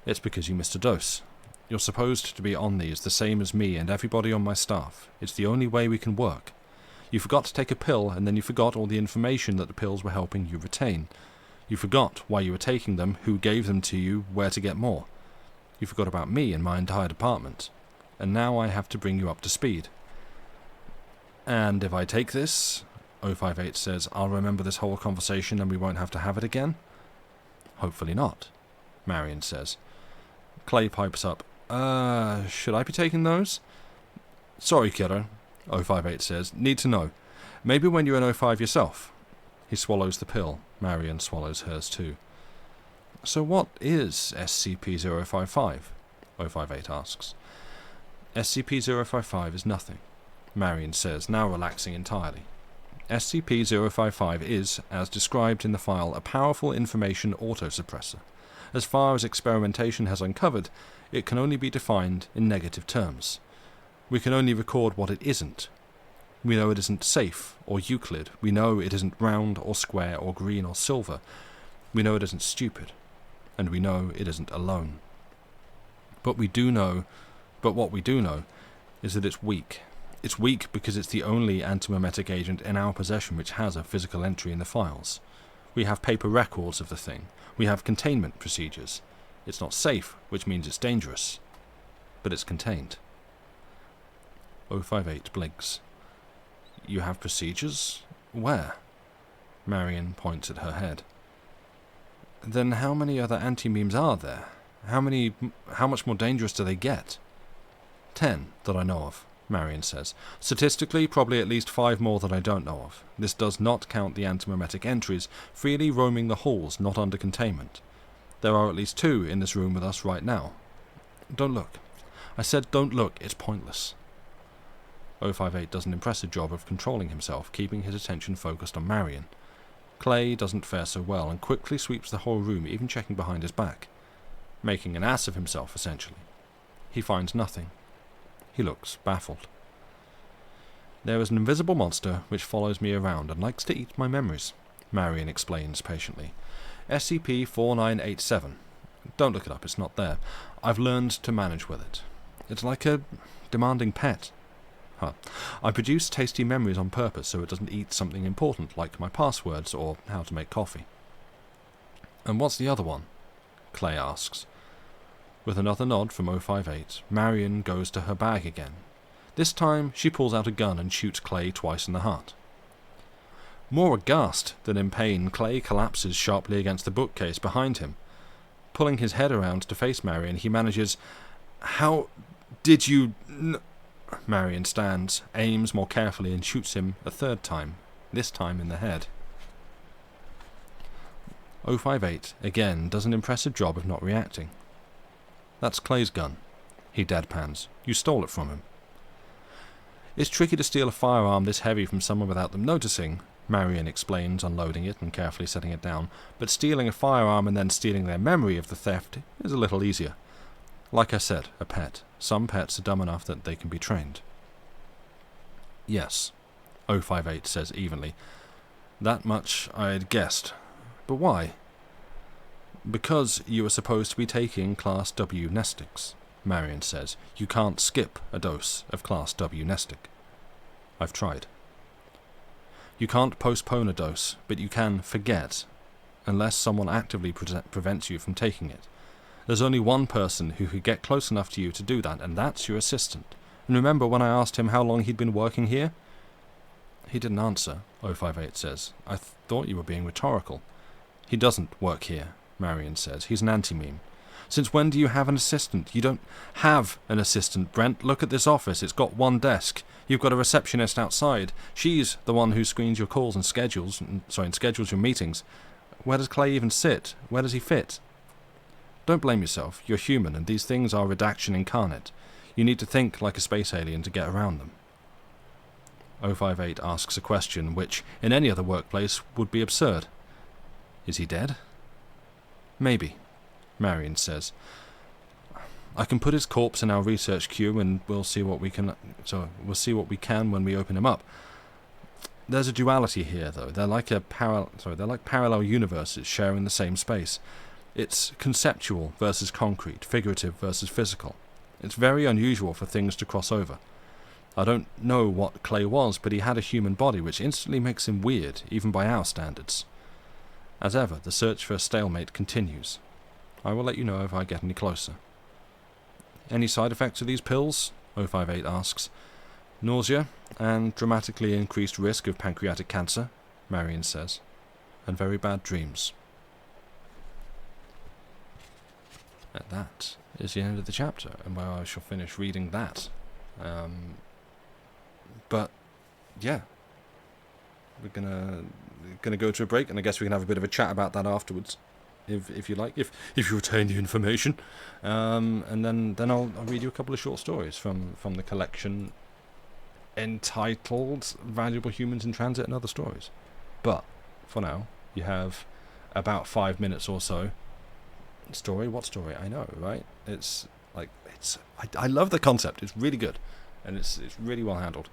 Speaker 1: It's because you missed a dose. You're supposed to be on these, the same as me and everybody on my staff. It's the only way we can work. You forgot to take a pill, and then you forgot all the information that the pills were helping you retain. You forgot why you were taking them, who gave them to you, where to get more. You forgot about me and my entire department. And now I have to bring you up to speed. And if I take this, 058 says, I'll remember this whole conversation and we won't have to have it again? Hopefully not, Marion says. Clay pipes up, should I be taking those? Sorry, kiddo, 058 says. Need to know. Maybe when you're in 05 yourself. He swallows the pill. Marion swallows hers too. So what is SCP-055? 058 asks. SCP-055 is nothing. Marion says, now relaxing entirely. SCP-055 is, as described in the file, a powerful information autosuppressor. As far as experimentation has uncovered, it can only be defined in negative terms. We can only record what it isn't. We know it isn't safe or Euclid. We know it isn't round or square or green or silver. We know it isn't stupid. And we know it isn't alone. But what we do know is that it's weak. It's weak because it's the only antimemetic agent in our possession which has a physical entry in the files. We have paper records of the thing. We have containment procedures. It's not safe, which means it's dangerous. But it's contained. 058 blinks. You have procedures? Where? Marion points at her head. Then how many other anti-memes are there? How much more dangerous do they get? 10, that I know of, Marion says. Statistically, probably at least 5 more that I don't know of. This does not count the antimemetic entries freely roaming the halls not under containment. There are at least 2 in this room with us right now. Don't look. I said don't look, it's pointless. 058 does an impressive job of controlling himself, keeping his attention focused on Marion. Clay doesn't fare so well and quickly sweeps the whole room, even checking behind his back. Making an ass of himself, essentially. He finds nothing. He looks baffled. There is an invisible monster which follows me around and likes to eat my memories, Marion explains patiently. SCP-4987. Don't look it up, it's not there. I've learned to manage with it. It's like a demanding pet. I produce tasty memories on purpose so it doesn't eat something important like my passwords or how to make coffee. And what's the other one? Clay asks. With another nod from 058, Marion goes to her bag again. This time she pulls out a gun and shoots Clay twice in the heart. More aghast than in pain, Clay collapses sharply against the bookcase behind him. Pulling his head around to face Marion, he manages, "How did you Marion stands, aims more carefully and shoots him a third time, this time in the head. 058, again, does an impressive job of not reacting. That's Clay's gun. He deadpans. You stole it from him. It's tricky to steal a firearm this heavy from someone without them noticing, Marion explains, unloading it and carefully setting it down, but stealing a firearm and then stealing their memory of the theft is a little easier. Like I said, a pet. Some pets are dumb enough that they can be trained. Yes, 058 says evenly. That much I had guessed. But why? Because you were supposed to be taking Class W Nestics, Marion says. You can't skip a dose of Class W Nestic. I've tried. You can't postpone a dose, but you can forget, unless someone actively prevents you from taking it. There's only one person who could get close enough to you to do that, and that's your assistant. And remember when I asked him how long he'd been working here? He didn't answer, 058 says. I thought you were being rhetorical. He doesn't work here, Marion says. He's an anti-meme. Since when do you have an assistant? You don't have an assistant, Brent. Look at this office. It's got one desk. You've got a receptionist outside. She's the one who screens your calls and schedules your meetings. Where does Clay even sit? Where does he fit? Don't blame yourself. You're human, and these things are redaction incarnate. You need to think like a space alien to get around them. 058 asks a question which, in any other workplace, would be absurd. Is he dead? Maybe, Marion says. I can put his corpse in our research queue, and we'll see what we can. We'll see what we can when we open him up. There's a duality here, though. They're like parallel universes sharing the same space. It's conceptual versus concrete, figurative versus physical. It's very unusual for things to cross over. I don't know what Clay was, but he had a human body, which instantly makes him weird, even by our standards. As ever, the search for a stalemate continues. I will let you know if I get any closer. Any side effects of these pills? 058 asks. Nausea and dramatically increased risk of pancreatic cancer, Marion says, and very bad dreams. And that is the end of the chapter, and where I shall finish reading that. But yeah, we're gonna go to a break, and I guess we can have a bit of a chat about that afterwards, if you like, if you retain the information. And then I'll read you a couple of short stories from the collection entitled Valuable Humans in Transit and Other Stories. But for now, you have about 5 minutes or so. Story? What story? I know, right? It's like I love the concept. It's really good, and it's really well handled.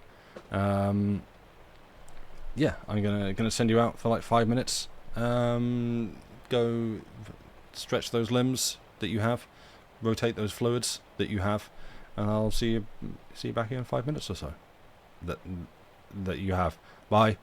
Speaker 1: Yeah, I'm gonna send you out for like 5 minutes. Go stretch those limbs that you have, rotate those fluids that you have, and I'll see you back here in 5 minutes or so. That you have. Bye.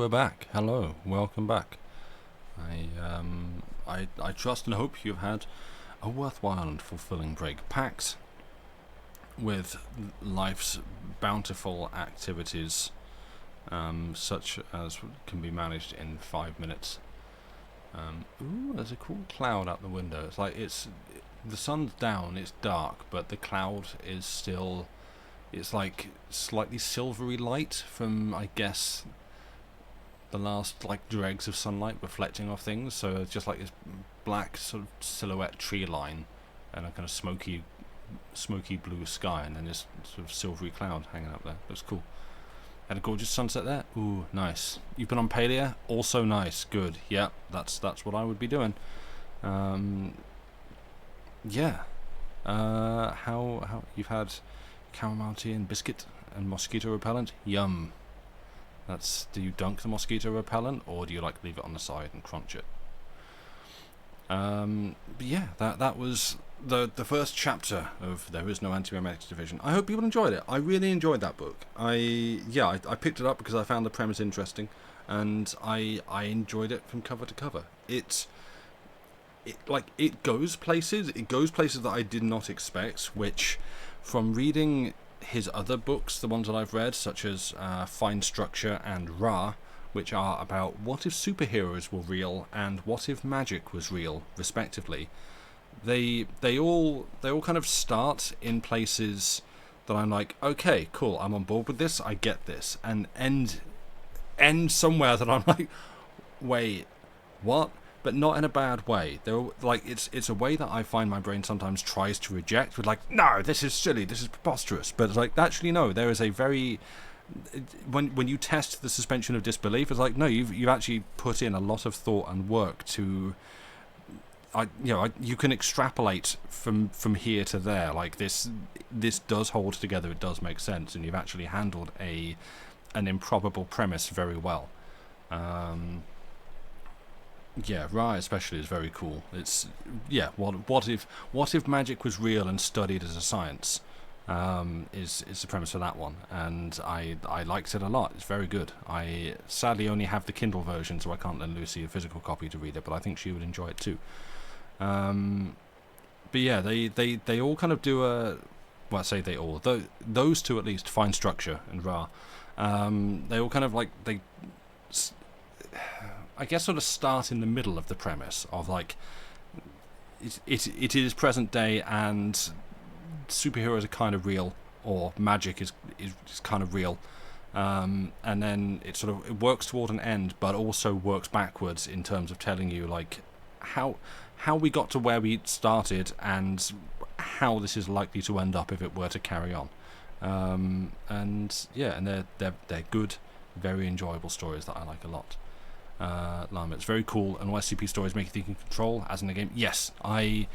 Speaker 1: we're back. Hello, welcome back. I trust and hope you've had a worthwhile and fulfilling break, packed with life's bountiful activities, such as can be managed in 5 minutes. Ooh, there's a cool cloud out the window. It's like the sun's down, it's dark, but the cloud is still. It's like slightly silvery light from, I guess, the last like dregs of sunlight reflecting off things. So it's just like this black sort of silhouette tree line and a kind of smoky blue sky, and then this sort of silvery cloud hanging up there. Looks cool. Had a gorgeous sunset there. Ooh, nice. You've been on Palia? Also nice. Good. Yeah, that's what I would be doing. Yeah. How you've had caramel tea and biscuit and mosquito repellent? Yum. Do you dunk the mosquito repellent, or do you like leave it on the side and crunch it? But yeah, that was the first chapter of There Is No Antimemetics Division. I hope people enjoyed it. I really enjoyed that book. I picked it up because I found the premise interesting, and I enjoyed it from cover to cover. It goes places. It goes places that I did not expect, which, from reading his other books, the ones that I've read, such as Fine Structure and Ra, which are about what if superheroes were real and what if magic was real, respectively. They all kind of start in places that I'm like, okay, cool, I'm on board with this, I get this, and end somewhere that I'm like, wait, what? But not in a bad way. They're like, it's a way that I find my brain sometimes tries to reject with like, no, this is silly, this is preposterous. But it's like, actually no, there is a very, when you test the suspension of disbelief, it's like, no, you've actually put in a lot of thought and work to, you can extrapolate from here to there. Like this does hold together, it does make sense, and you've actually handled an improbable premise very well. Yeah, Ra especially is very cool. It's what if magic was real and studied as a science? Is the premise for that one, and I liked it a lot. It's very good. I sadly only have the Kindle version, so I can't lend Lucy a physical copy to read it, but I think she would enjoy it too. But yeah, they all kind of do a. Well, I say they all. Those two at least, Fine Structure and Ra. They all kind of like I guess sort of start in the middle of the premise of like it is present day and superheroes are kind of real, or magic is kind of real, and then it works toward an end, but also works backwards in terms of telling you like how we got to where we started and how this is likely to end up if it were to carry on. And they're good, very enjoyable stories that I like a lot. Lama, it's very cool, and SCP stories make you think in Control as in the game. Yes, I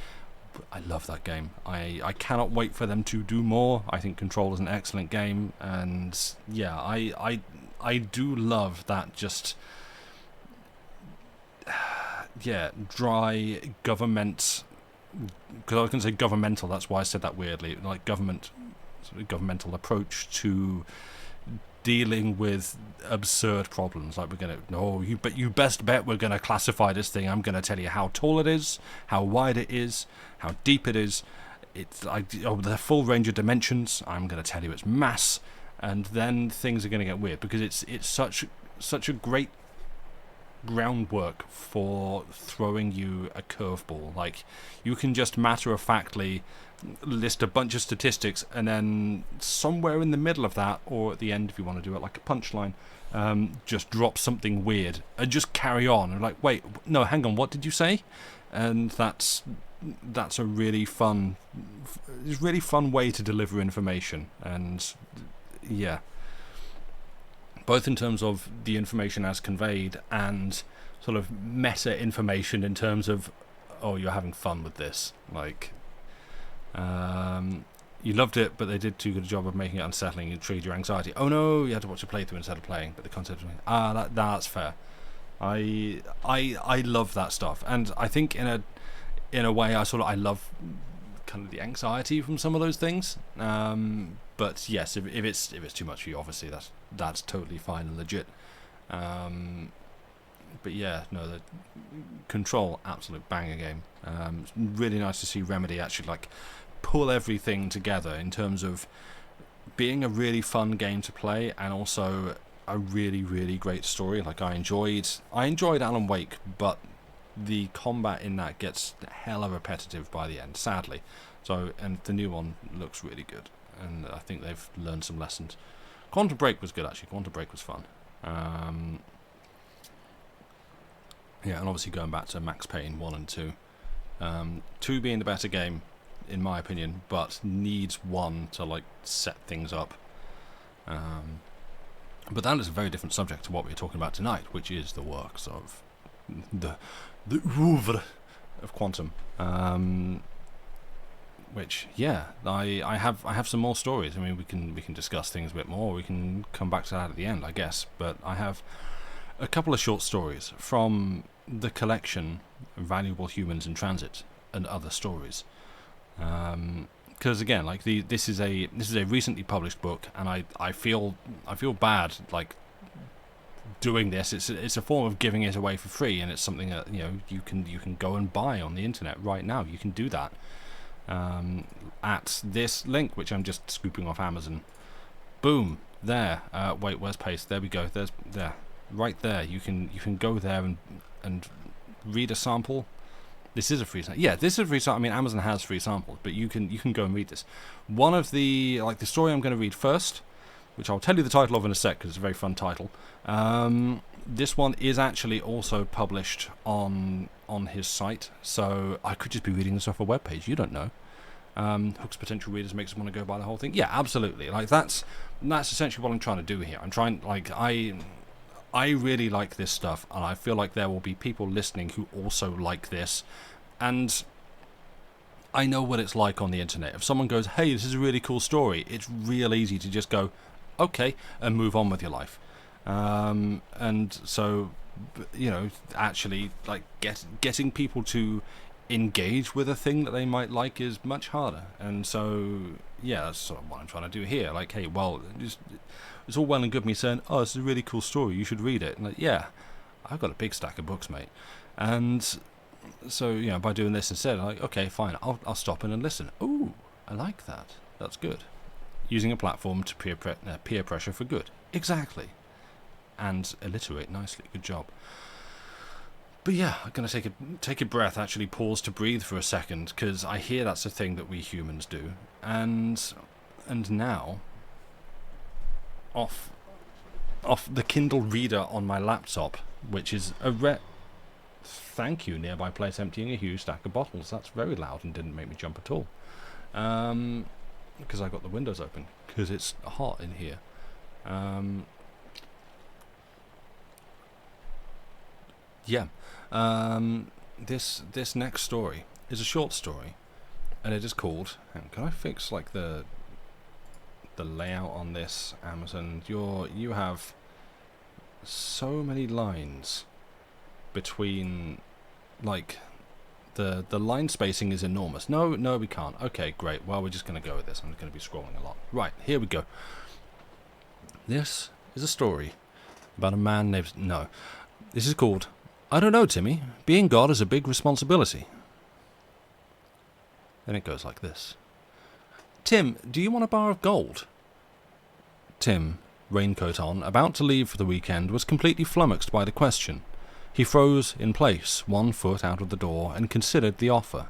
Speaker 1: love that game. I cannot wait for them to do more. I think Control is an excellent game, and yeah, I do love that just dry government, because I was going to say governmental, that's why I said that weirdly, like governmental approach to dealing with absurd problems. Like you best bet we're going to classify this thing. I'm going to tell you how tall it is, how wide it is, how deep it is. It's the full range of dimensions. I'm going to tell you its mass, and then things are going to get weird because it's such a great groundwork for throwing you a curveball. Like you can just matter-of-factly list a bunch of statistics, and then somewhere in the middle of that, or at the end if you want to do it like a punchline, just drop something weird and just carry on and like, wait, no, hang on, what did you say? And that's a really fun way to deliver information. And yeah, both in terms of the information as conveyed and sort of meta information in terms of, oh, you're having fun with this, like you loved it, but they did too good a job of making it unsettling. It triggered your anxiety. Oh no, you had to watch a playthrough instead of playing. But the concept of that's fair. I love that stuff, and I think in a way I love kind of the anxiety from some of those things. But yes, if it's too much for you, obviously that's totally fine and legit. But yeah, no, the Control, absolute banger game. It's really nice to see Remedy actually like pull everything together in terms of being a really fun game to play and also a really, really great story. Like I enjoyed Alan Wake, but the combat in that gets hella repetitive by the end, sadly. So, and the new one looks really good, and I think they've learned some lessons. Quantum Break was good actually. Quantum Break was fun. Yeah, and obviously going back to Max Payne 1 and 2. 2 being the better game, in my opinion, but needs 1 to like set things up. But that is a very different subject to what we're talking about tonight, which is the works of the oeuvre of Quantum. Which, yeah, I have some more stories. I mean, we can discuss things a bit more. We can come back to that at the end, I guess. But I have a couple of short stories from the collection Valuable Humans in Transit and Other Stories. Because again, like this is a recently published book, and I feel bad like doing this. It's a form of giving it away for free, and it's something that you can go and buy on the internet right now. You can do that at this link, which I'm just scooping off Amazon. Boom, there. Wait, where's paste? There we go. There, right there. You can go there and read a sample. This is a free sample. Yeah, this is a free sample. I mean, Amazon has free samples, but you can go and read this. One of the the story I'm going to read first, which I'll tell you the title of in a sec because it's a very fun title. This one is actually also published on his site, so I could just be reading this off a webpage. You don't know. Hooks potential readers, makes them want to go buy the whole thing. Yeah, absolutely. Like that's essentially what I'm trying to do here. I'm trying I really like this stuff, and I feel like there will be people listening who also like this, and I know what it's like on the internet. If someone goes, hey, this is a really cool story, it's real easy to just go, okay, and move on with your life. And so, actually, like, getting people to engage with a thing that they might like is much harder. And so, yeah, that's sort of what I'm trying to do here. Like, hey, well, it's all well and good me saying, oh, this is a really cool story, you should read it. And like, yeah, I've got a big stack of books, mate. And so, by doing this instead, I'm like, okay, fine, I'll stop in and listen. Ooh, I like that. That's good. Using a platform to peer pressure for good. Exactly. And alliterate nicely. Good job. But yeah, I'm going to take a breath, actually pause to breathe for a second, because I hear that's a thing that we humans do. And now, off the Kindle Reader on my laptop, which is thank you, nearby place emptying a huge stack of bottles. That's very loud and didn't make me jump at all. Because I got the windows open, because it's hot in here. This next story is a short story, and it is called. Can I fix like the layout on this, Amazon? You have so many lines between, like, the line spacing is enormous. No, we can't. Okay, great. Well, we're just going to go with this. I'm going to be scrolling a lot. Right, here we go. This is a story about a man named... No. This is called... I don't know, Timmy. Being God is a big responsibility. Then it goes like this. Tim, do you want a bar of gold? Tim, raincoat on, about to leave for the weekend, was completely flummoxed by the question. He froze in place, 1 foot out of the door, and considered the offer.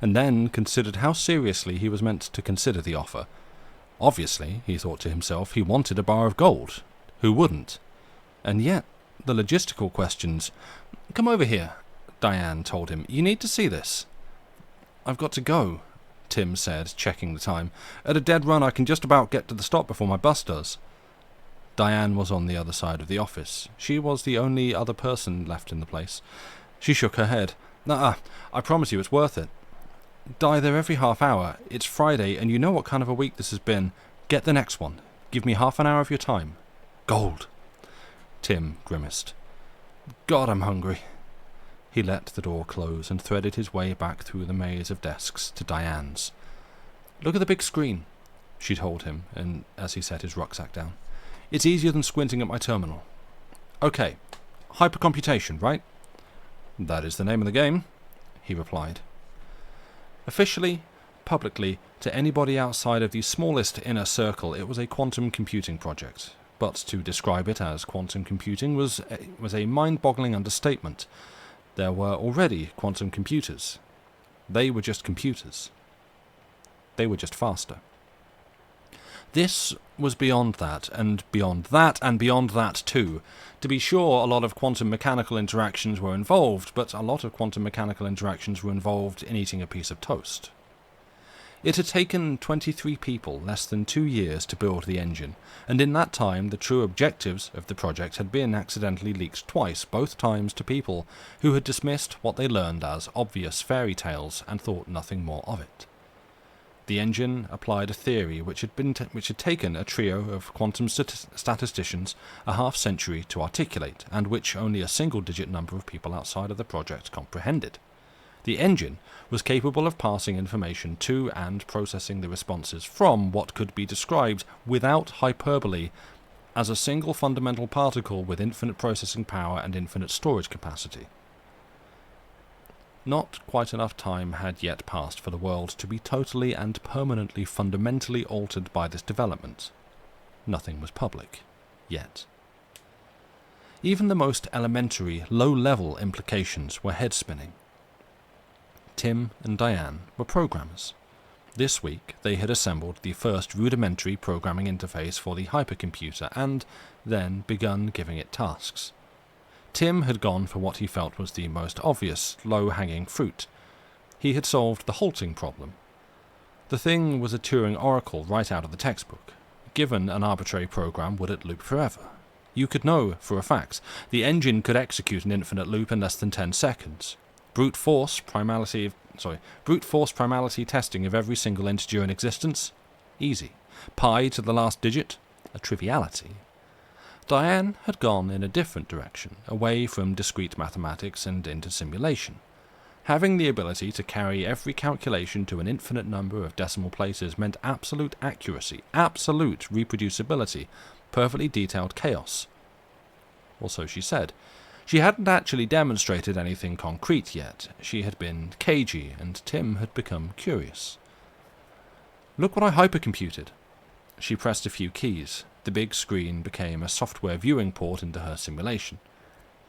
Speaker 1: And then considered how seriously he was meant to consider the offer. Obviously, he thought to himself, he wanted a bar of gold. Who wouldn't? And yet, the logistical questions... Come over here, Diane told him. You need to see this. I've got to go, Tim said, checking the time. At a dead run, I can just about get to the stop before my bus does. Diane was on the other side of the office. She was the only other person left in the place. She shook her head. I promise you it's worth it. Die there every half hour. It's Friday, and you know what kind of a week this has been. Get the next one. Give me half an hour of your time. Gold. Tim grimaced. God, I'm hungry. He let the door close and threaded his way back through the maze of desks to Diane's. Look at the big screen, she told him, and as he set his rucksack down. It's easier than squinting at my terminal. Okay, hypercomputation, right? That is the name of the game, he replied. Officially, publicly, to anybody outside of the smallest inner circle, it was a quantum computing project. But to describe it as quantum computing was a mind-boggling understatement. There were already quantum computers. They were just computers. They were just faster. This was beyond that, and beyond that, and beyond that too. To be sure, a lot of quantum mechanical interactions were involved, but a lot of quantum mechanical interactions were involved in eating a piece of toast. It had taken 23 people less than 2 years to build the engine, and in that time the true objectives of the project had been accidentally leaked twice, both times to people who had dismissed what they learned as obvious fairy tales and thought nothing more of it. The engine applied a theory which had taken a trio of quantum statisticians a half-century to articulate, and which only a single-digit number of people outside of the project comprehended. The engine was capable of passing information to and processing the responses from what could be described without hyperbole as a single fundamental particle with infinite processing power and infinite storage capacity. Not quite enough time had yet passed for the world to be totally and permanently fundamentally altered by this development. Nothing was public, yet. Even the most elementary, low-level implications were head-spinning. Tim and Diane were programmers. This week they had assembled the first rudimentary programming interface for the hypercomputer and then begun giving it tasks. Tim had gone for what he felt was the most obvious, low-hanging fruit. He had solved the halting problem. The thing was a Turing oracle right out of the textbook. Given an arbitrary program, would it loop forever? You could know for a fact. The engine could execute an infinite loop in less than 10 seconds. Brute force primality testing of every single integer in existence? Easy. Pi to the last digit? A triviality. Diane had gone in a different direction, away from discrete mathematics and into simulation. Having the ability to carry every calculation to an infinite number of decimal places meant absolute accuracy, absolute reproducibility, perfectly detailed chaos. Or so she said. She hadn't actually demonstrated anything concrete yet. She had been cagey, and Tim had become curious. "Look what I hypercomputed." She pressed a few keys. The big screen became a software viewing port into her simulation.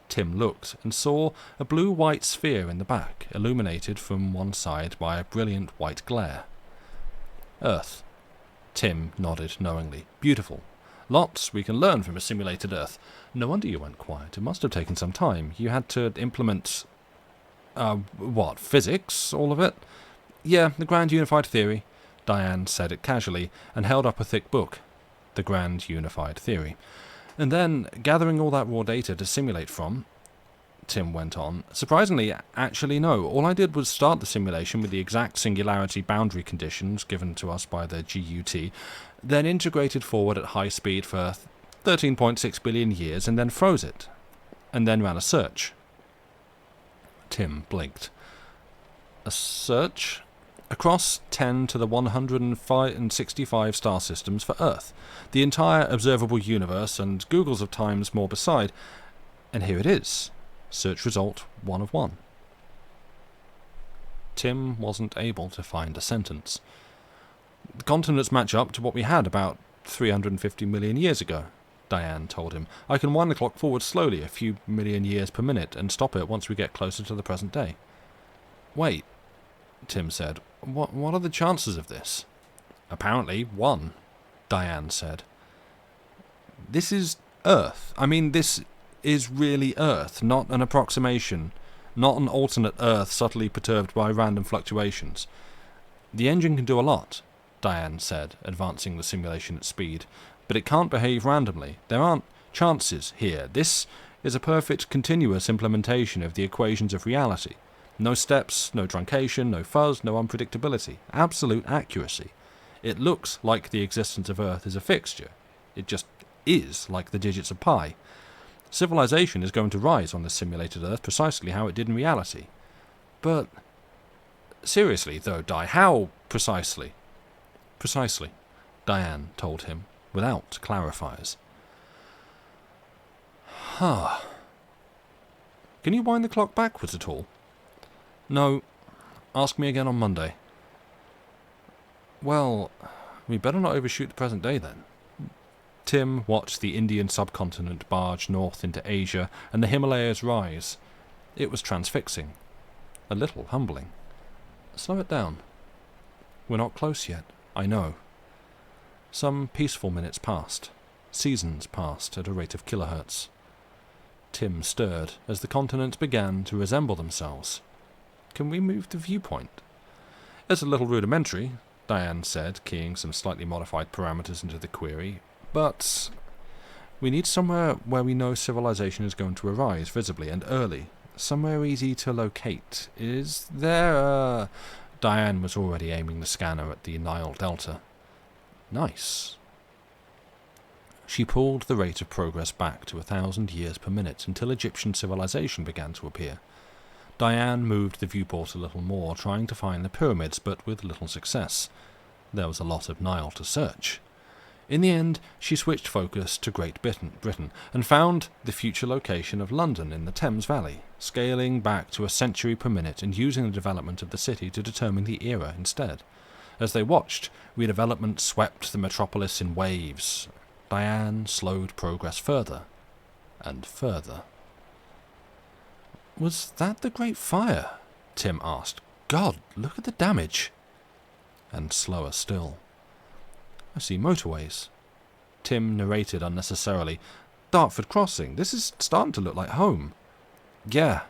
Speaker 1: Tim looked and saw a blue-white sphere in the back, illuminated from one side by a brilliant white glare. "Earth." Tim nodded knowingly. "Beautiful. Lots we can learn from a simulated Earth. No wonder you went quiet. It must have taken some time. You had to implement... physics? All of it?" "Yeah, the Grand Unified Theory." Diane said it casually, and held up a thick book. The Grand Unified Theory. "And then, gathering all that raw data to simulate from," Tim went on. "Surprisingly, actually no. All I did was start the simulation with the exact singularity boundary conditions given to us by the GUT, then integrated forward at high speed for 13.6 billion years, and then froze it. And then ran a search." Tim blinked. "A search?" "Across 10 to the 165 star systems for Earth, the entire observable universe, and googles of times more beside. And here it is. Search result 1 of 1. Tim wasn't able to find a sentence. "The continents match up to what we had about 350 million years ago," Diane told him. "I can wind the clock forward slowly, a few million years per minute, and stop it once we get closer to the present day." "Wait," Tim said. What are the chances of this?" "Apparently 1, Diane said. "This is Earth. I mean, this is really Earth, not an approximation, not an alternate Earth subtly perturbed by random fluctuations. The engine can do a lot," Diane said, advancing the simulation at speed, "but it can't behave randomly. There aren't chances here. This is a perfect continuous implementation of the equations of reality. No steps, no truncation, no fuzz, no unpredictability. Absolute accuracy. It looks like the existence of Earth is a fixture. It just is, like the digits of pi. Civilization is going to rise on this simulated Earth precisely how it did in reality." "But... seriously, though, Di, how precisely?" "Precisely," Diane told him, without clarifiers. Huh. Can you wind the clock backwards at all? No. Ask me again on Monday. Well, we better not overshoot the present day then. Tim watched the Indian subcontinent barge north into Asia and the Himalayas rise. It was transfixing. A little humbling. Slow it down. We're not close yet, I know. Some peaceful minutes passed. Seasons passed at a rate of kilohertz. Tim stirred as the continents began to resemble themselves. Can we move the viewpoint? It's a little rudimentary, Diane said, keying some slightly modified parameters into the query, but we need somewhere where we know civilization is going to arise visibly and early. Somewhere easy to locate. Is there Diane was already aiming the scanner at the Nile Delta. Nice. She pulled the rate of progress back to 1,000 years per minute until Egyptian civilization began to appear. Diane moved the viewport a little more, trying to find the pyramids, but with little success. There was a lot of Nile to search. In the end, she switched focus to Great Britain and found the future location of London in the Thames Valley, scaling back to a century per minute and using the development of the city to determine the era instead. As they watched, redevelopment swept the metropolis in waves. Diane slowed progress further and further. Was that the Great Fire? Tim asked. God, look at the damage. And slower still. I see motorways. Tim narrated unnecessarily. Dartford Crossing, this is starting to look like home. Yeah.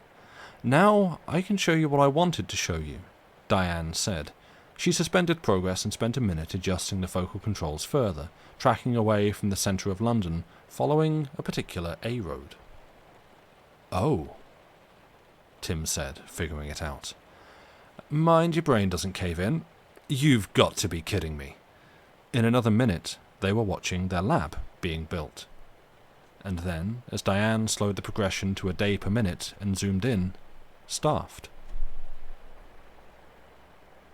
Speaker 1: Now I can show you what I wanted to show you, Diane said. She suspended progress and spent a minute adjusting the focal controls further, tracking away from the centre of London, following a particular A road. Oh, Tim said, figuring it out. Mind your brain doesn't cave in. You've got to be kidding me. In another minute, they were watching their lab being built. And then, as Diane slowed the progression to a day per minute and zoomed in, staffed.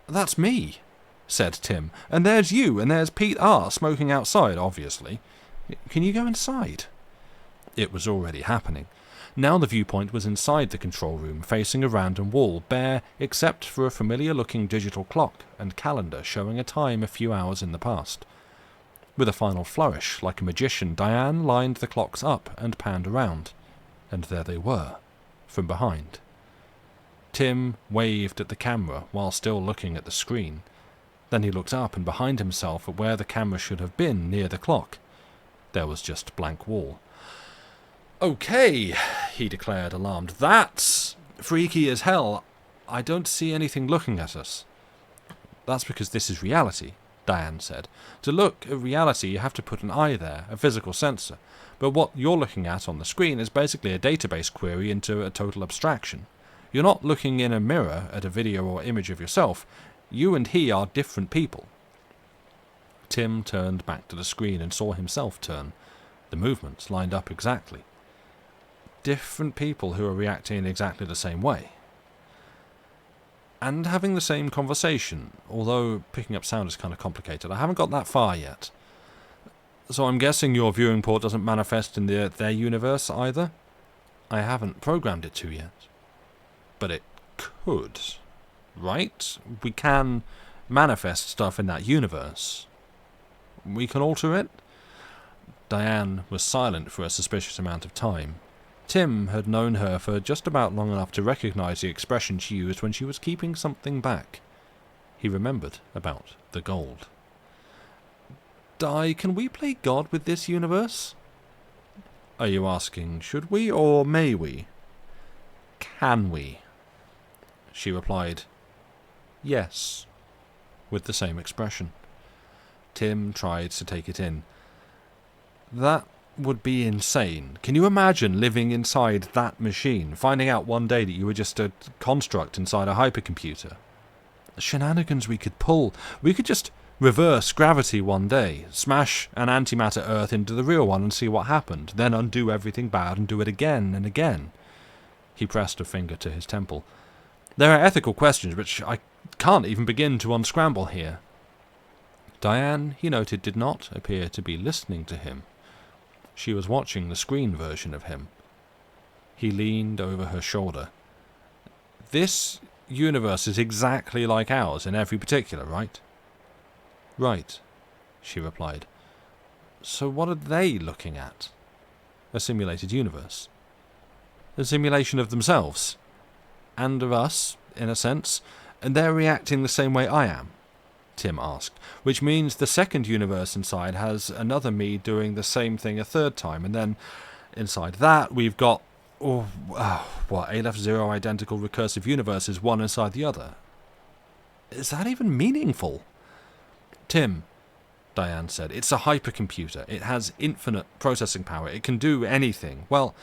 Speaker 1: That's me, said Tim. And there's you, and there's Pete R. smoking outside, obviously. Can you go inside? It was already happening. Now the viewpoint was inside the control room, facing a random wall, bare except for a familiar-looking digital clock and calendar showing a time a few hours in the past. With a final flourish, like a magician, Diane lined the clocks up and panned around. And there they were, from behind. Tim waved at the camera while still looking at the screen. Then he looked up and behind himself at where the camera should have been, near the clock. There was just blank wall. Okay, he declared, alarmed. That's freaky as hell. I don't see anything looking at us. That's because this is reality, Diane said. To look at reality, you have to put an eye there, a physical sensor. But what you're looking at on the screen is basically a database query into a total abstraction. You're not looking in a mirror at a video or image of yourself. You and he are different people. Tim turned back to the screen and saw himself turn. The movements lined up exactly. Different people who are reacting in exactly the same way. And having the same conversation, although picking up sound is kind of complicated. I haven't got that far yet. So I'm guessing your viewing port doesn't manifest in their universe either? I haven't programmed it to yet. But it could, right? We can manifest stuff in that universe. We can alter it? Diane was silent for a suspicious amount of time. Tim had known her for just about long enough to recognize the expression she used when she was keeping something back. He remembered about the gold. Di, can we play God with this universe? Are you asking, should we or may we? Can we? She replied, yes, with the same expression. Tim tried to take it in. That would be insane. Can you imagine living inside that machine, finding out one day that you were just a construct inside a hypercomputer? The shenanigans we could pull. We could just reverse gravity one day, smash an antimatter Earth into the real one and see what happened, then undo everything bad and do it again and again. He pressed a finger to his temple. There are ethical questions which I can't even begin to unscramble here. Diane, he noted, did not appear to be listening to him. She was watching the screen version of him, He leaned over her shoulder. This universe is exactly like ours in every particular, right? Right, she replied. So what are they looking at? A simulated universe. A simulation of themselves. And of us, in a sense, and they're reacting the same way I am, Tim asked, which means the second universe inside has another me doing the same thing a third time, and then inside that we've got, A-0 identical recursive universes, one inside the other. Is that even meaningful? Tim, Diane said, it's a hypercomputer. It has infinite processing power. It can do anything. Well,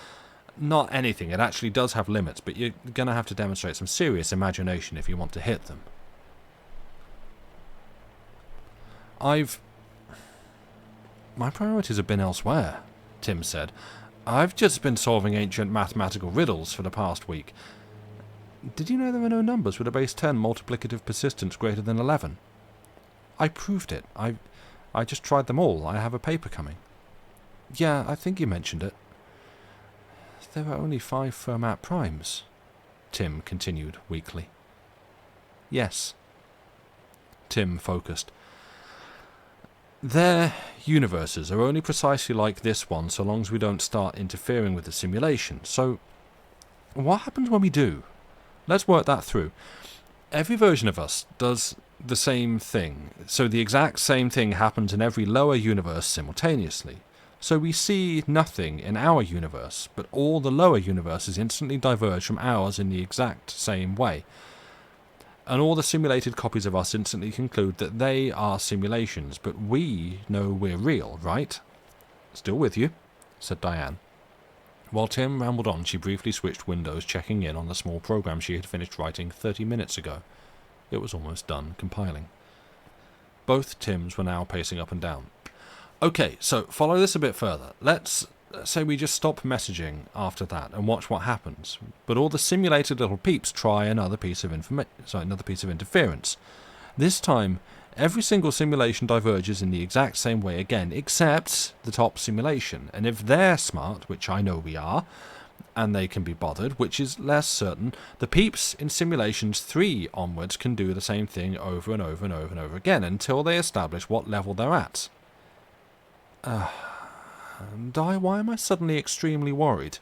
Speaker 1: not anything. It actually does have limits, but you're going to have to demonstrate some serious imagination if you want to hit them. My priorities have been elsewhere, Tim said. I've just been solving ancient mathematical riddles for the past week. Did you know there are no numbers with a base 10 multiplicative persistence greater than 11? I proved it. I just tried them all. I have a paper coming. Yeah, I think you mentioned it. There are only 5 Fermat primes, Tim continued weakly. Yes. Tim focused. Their universes are only precisely like this one so long as we don't start interfering with the simulation. So, what happens when we do? Let's work that through. Every version of us does the same thing, so the exact same thing happens in every lower universe simultaneously. So we see nothing in our universe, but all the lower universes instantly diverge from ours in the exact same way. And all the simulated copies of us instantly conclude that they are simulations, but we know we're real, right? Still with you, said Diane. While Tim rambled on, she briefly switched windows, checking in on the small program she had finished writing 30 minutes ago. It was almost done compiling. Both Tims were now pacing up and down. Okay, so follow this a bit further. Let's say we just stop messaging after that and watch what happens. But all the simulated little peeps try another piece of interference. This time, every single simulation diverges in the exact same way again, except the top simulation. And if they're smart, which I know we are, and they can be bothered, which is less certain, the peeps in simulations 3 onwards can do the same thing over and over and over and over again until they establish what level they're at. Di, why am I suddenly extremely worried?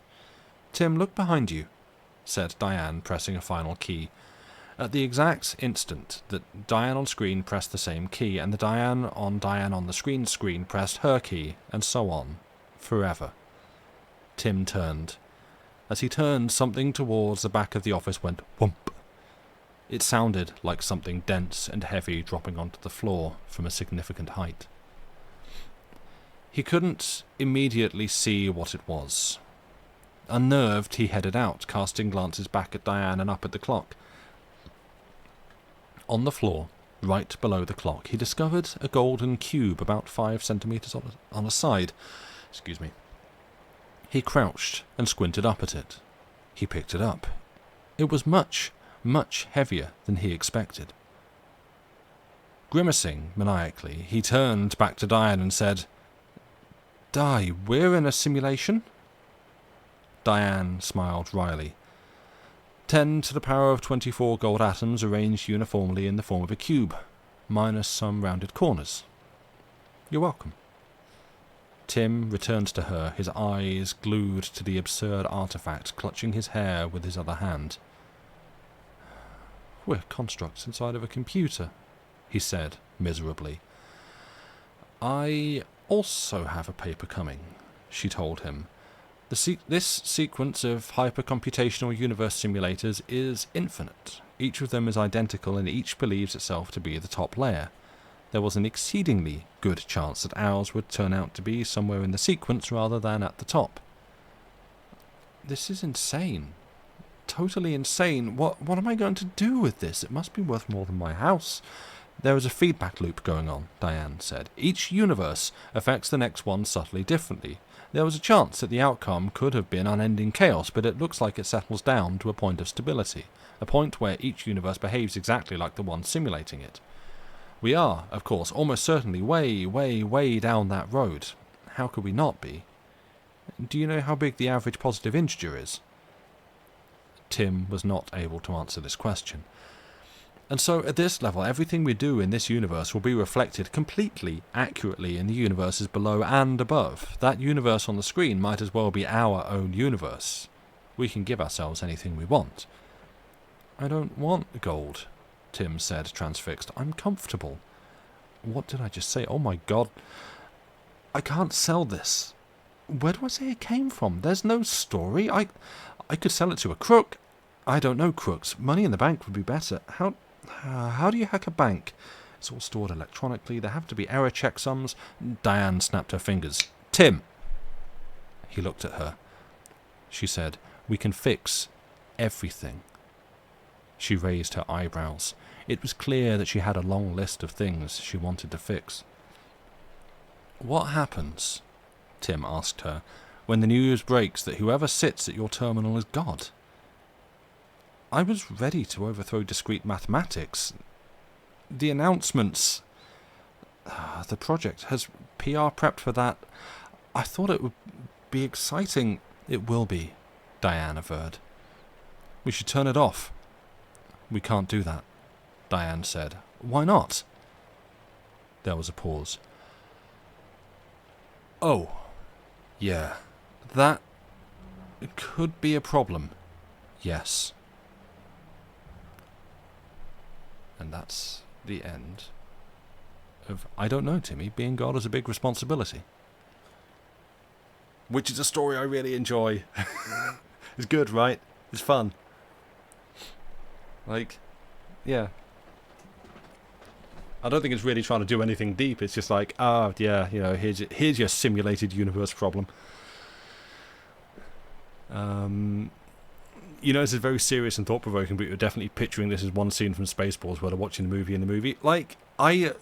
Speaker 1: Tim, look behind you, said Diane, pressing a final key. At the exact instant that Diane on screen pressed the same key, and the Diane on the screen pressed her key, and so on. Forever. Tim turned. As he turned, something towards the back of the office went whump. It sounded like something dense and heavy dropping onto the floor from a significant height. He couldn't immediately see what it was. Unnerved, he headed out, casting glances back at Diane and up at the clock. On the floor, right below the clock, he discovered a golden cube about 5 centimeters on a side. He crouched and squinted up at it. He picked it up. It was much, much heavier than he expected. Grimacing maniacally, he turned back to Diane and said, Di, we're in a simulation? Diane smiled wryly. 10 to the power of 24 gold atoms arranged uniformly in the form of a cube, minus some rounded corners. You're welcome. Tim returned to her, his eyes glued to the absurd artifact, clutching his hair with his other hand. We're constructs inside of a computer, he said miserably. I also have a paper coming, she told him. This sequence of hypercomputational universe simulators is infinite. Each of them is identical and each believes itself to be the top layer. There was an exceedingly good chance that ours would turn out to be somewhere in the sequence rather than at the top. This is insane. Totally insane. What am I going to do with this? It must be worth more than my house. There is a feedback loop going on, Diane said. Each universe affects the next one subtly differently. There was a chance that the outcome could have been unending chaos, but it looks like it settles down to a point of stability, a point where each universe behaves exactly like the one simulating it. We are, of course, almost certainly way, way, way down that road. How could we not be? Do you know how big the average positive integer is? Tim was not able to answer this question. And so at this level, everything we do in this universe will be reflected completely accurately in the universes below and above. That universe on the screen might as well be our own universe. We can give ourselves anything we want. I don't want gold, Tim said, transfixed. I'm comfortable. What did I just say? Oh my god. I can't sell this. Where do I say it came from? There's no story. I could sell it to a crook. I don't know crooks. Money in the bank would be better. How do you hack a bank? It's all stored electronically. There have to be error checksums. Diane snapped her fingers. Tim! He looked at her. She said, we can fix everything. She raised her eyebrows. It was clear that she had a long list of things she wanted to fix. What happens, Tim asked her, when the news breaks that whoever sits at your terminal is God? I was ready to overthrow discrete mathematics. The announcements... the project has PR prepped for that. I thought it would be exciting. It will be, Diane averred. We should turn it off. We can't do that, Diane said. Why not? There was a pause. Oh, yeah, that could be a problem. Yes. And that's the end of I Don't Know, Timmy. Being God is a big responsibility. Which is a story I really enjoy. It's good, right? It's fun. Like, yeah. I don't think it's really trying to do anything deep. It's just like, yeah, you know, here's your simulated universe problem. You know, this is very serious and thought-provoking, but you're definitely picturing this as one scene from Spaceballs where they're watching the movie in the movie. Like, I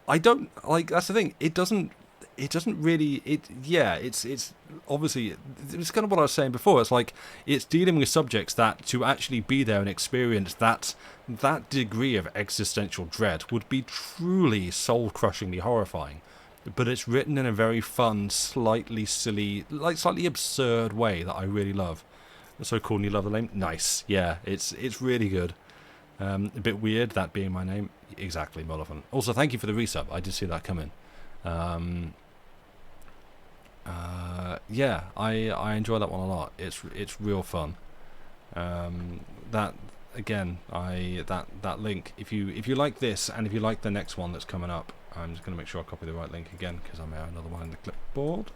Speaker 1: don't, like, that's the thing. It doesn't really, it's obviously, it's kind of what I was saying before. It's like, it's dealing with subjects that to actually be there and experience that degree of existential dread would be truly soul-crushingly horrifying. But it's written in a very fun, slightly silly, like slightly absurd way that I really love. So cool, and you love the name? Nice. Yeah, it's really good. A bit weird, that being my name. Exactly, Molofon. Also, thank you for the resub. I did see that come in. Yeah, I enjoy that one a lot. It's real fun. That again, that link. If you like this, and if you like the next one that's coming up, I'm just going to make sure I copy the right link again because I may have another one in the clipboard.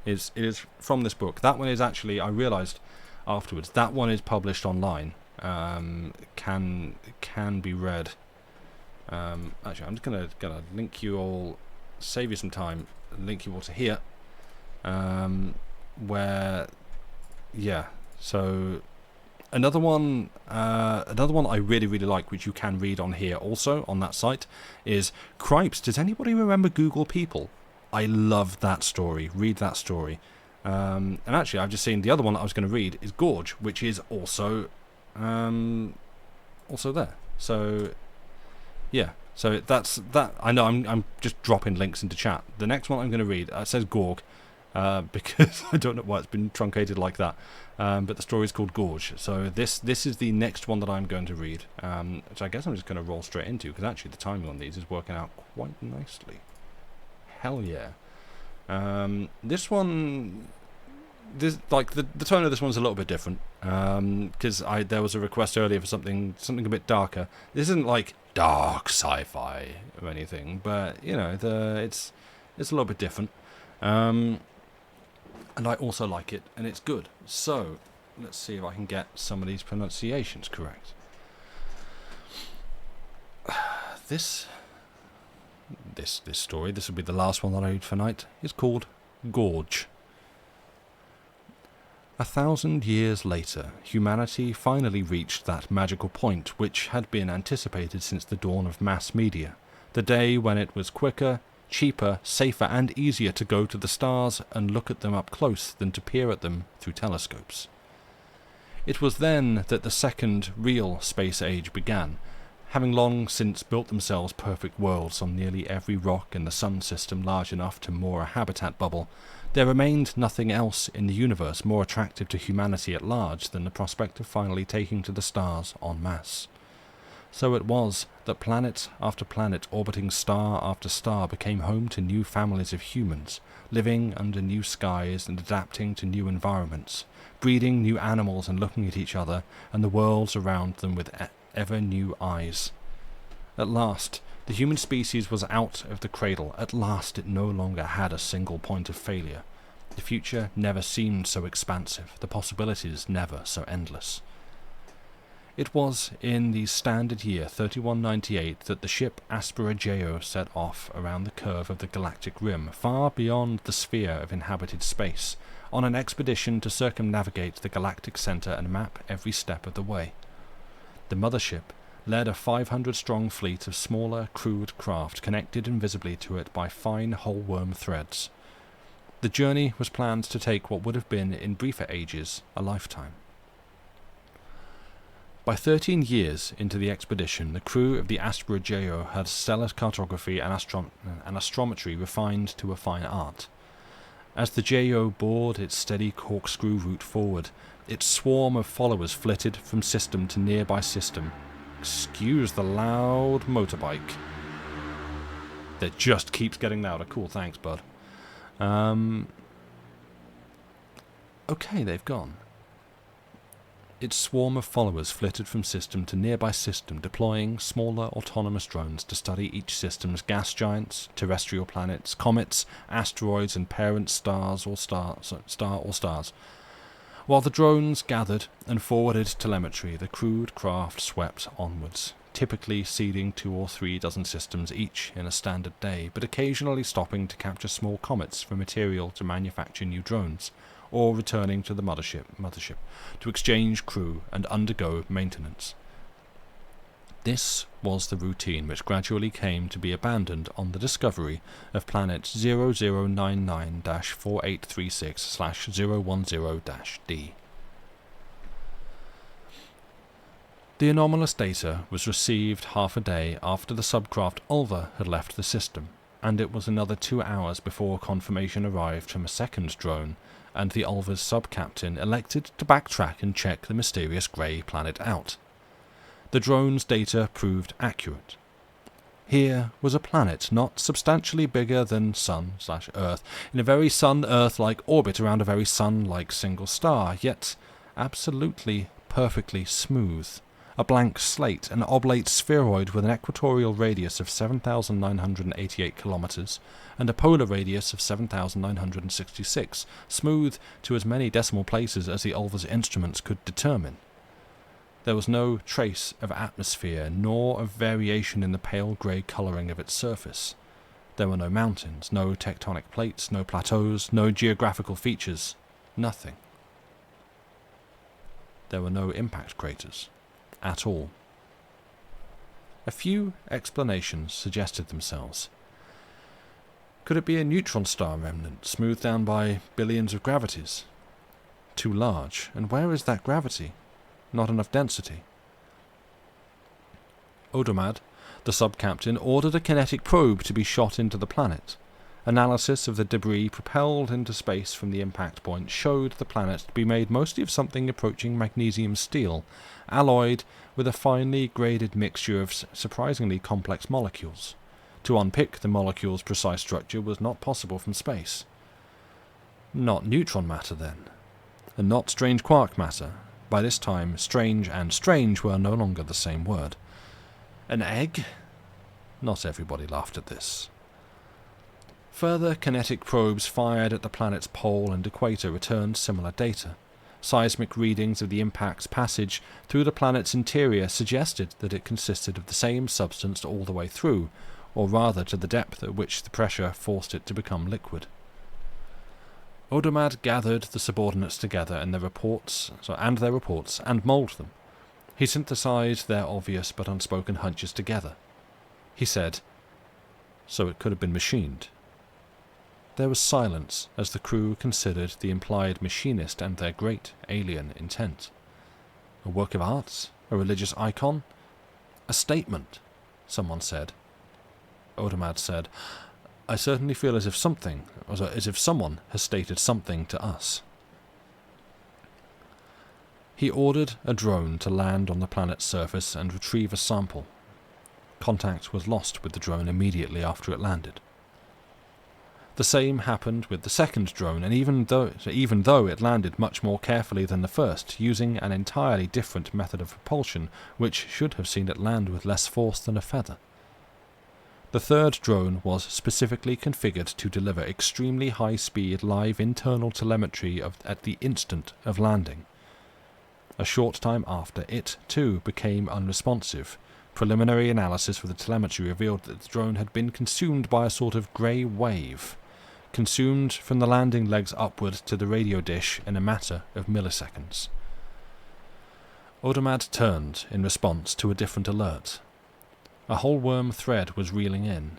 Speaker 1: It is from this book. That one is actually, I realised afterwards, that one is published online. Can be read. Actually, I'm just gonna link you all, save you some time, link you all to here. Where, yeah. So another one I really like, which you can read on here also on that site, is Cripes. Does anybody remember Google People? I love that story. Read that story. And actually, I've just seen the other one that I was going to read is Gorge, which is also there. So yeah. So that's that. I know I'm just dropping links into chat. The next one I'm going to read says Gorg. Because I don't know why it's been truncated like that, but the story is called Gorge. So this is the next one that I'm going to read, which I guess I'm just going to roll straight into, because actually the timing on these is working out quite nicely. Hell yeah. This one, like the tone of this one's a little bit different, because there was a request earlier for something a bit darker. This isn't like dark sci-fi or anything, but you know, it's a little bit different. And I also like it, and it's good. So, let's see if I can get some of these pronunciations correct. This story, this will be the last one that I read for night, is called Gorge. 1,000 years later, humanity finally reached that magical point which had been anticipated since the dawn of mass media, the day when it was quicker, cheaper, safer and easier to go to the stars and look at them up close than to peer at them through telescopes. It was then that the second real space age began, Having long since built themselves perfect worlds on nearly every rock in the sun system large enough to moor a habitat bubble, there remained nothing else in the universe more attractive to humanity at large than the prospect of finally taking to the stars en masse. So it was that planet after planet orbiting star after star became home to new families of humans, living under new skies and adapting to new environments, breeding new animals and looking at each other and the worlds around them with ever new eyes. At last, the human species was out of the cradle. At last it no longer had a single point of failure. The future never seemed so expansive, the possibilities never so endless. It was in the standard year 3198 that the ship Asperigeo set off around the curve of the galactic rim, far beyond the sphere of inhabited space, on an expedition to circumnavigate the galactic center and map every step of the way. The mothership led a 500-strong fleet of smaller, crude craft connected invisibly to it by fine whole-worm threads. The journey was planned to take what would have been, in briefer ages, a lifetime. By 13 years into the expedition, the crew of the Asperigeo had stellar cartography and astrometry refined to a fine art. As the JO bored its steady corkscrew route forward, its swarm of followers flitted from system to nearby system. Excuse the loud motorbike. That just keeps getting louder. Cool, thanks, bud. Okay, they've gone. Its swarm of followers flitted from system to nearby system, deploying smaller autonomous drones to study each system's gas giants, terrestrial planets, comets, asteroids, and parent stars or stars. While the drones gathered and forwarded telemetry, the crude craft swept onwards, typically seeding 2 or 3 dozen systems each in a standard day, but occasionally stopping to capture small comets for material to manufacture new drones, or returning to the mothership to exchange crew and undergo maintenance. This was the routine which gradually came to be abandoned on the discovery of planet 0099-4836/010-D. The anomalous data was received half a day after the subcraft Ulva had left the system, and it was another 2 hours before confirmation arrived from a second drone, and the Ulva's sub-captain elected to backtrack and check the mysterious grey planet out. The drone's data proved accurate. Here was a planet not substantially bigger than Sun/Earth, in a very Sun-Earth-like orbit around a very Sun-like single star, yet absolutely perfectly smooth. A blank slate, an oblate spheroid with an equatorial radius of 7,988 kilometers and a polar radius of 7,966, smooth to as many decimal places as the Ulva's instruments could determine. There was no trace of atmosphere, nor of variation in the pale grey colouring of its surface. There were no mountains, no tectonic plates, no plateaus, no geographical features, nothing. There were no impact craters at all. A few explanations suggested themselves. Could it be a neutron star remnant, smoothed down by billions of gravities? Too large, and where is that gravity? Not enough density. Odomad, the sub-captain, ordered a kinetic probe to be shot into the planet. Analysis of the debris propelled into space from the impact point showed the planet to be made mostly of something approaching magnesium steel, alloyed with a finely graded mixture of surprisingly complex molecules. To unpick the molecule's precise structure was not possible from space. Not neutron matter, then, and not strange quark matter. By this time, strange and strange were no longer the same word. An egg? Not everybody laughed at this. Further kinetic probes fired at the planet's pole and equator returned similar data. Seismic readings of the impact's passage through the planet's interior suggested that it consisted of the same substance all the way through, or rather to the depth at which the pressure forced it to become liquid. Odomad gathered the subordinates together and their reports and molded them. He synthesized their obvious but unspoken hunches together. He said, "So it could have been machined." There was silence as the crew considered the implied machinist and their great alien intent. A work of art? A religious icon? A statement, someone said. Odomad said, I certainly feel as if someone has stated something to us. He ordered a drone to land on the planet's surface and retrieve a sample. Contact was lost with the drone immediately after it landed. The same happened with the second drone, and even though it landed much more carefully than the first, using an entirely different method of propulsion, which should have seen it land with less force than a feather. The third drone was specifically configured to deliver extremely high-speed live internal telemetry at the instant of landing. A short time after, it, too, became unresponsive. Preliminary analysis of the telemetry revealed that the drone had been consumed by a sort of grey wave, consumed from the landing legs upward to the radio dish in a matter of milliseconds. Odomad turned in response to a different alert. A whole worm thread was reeling in.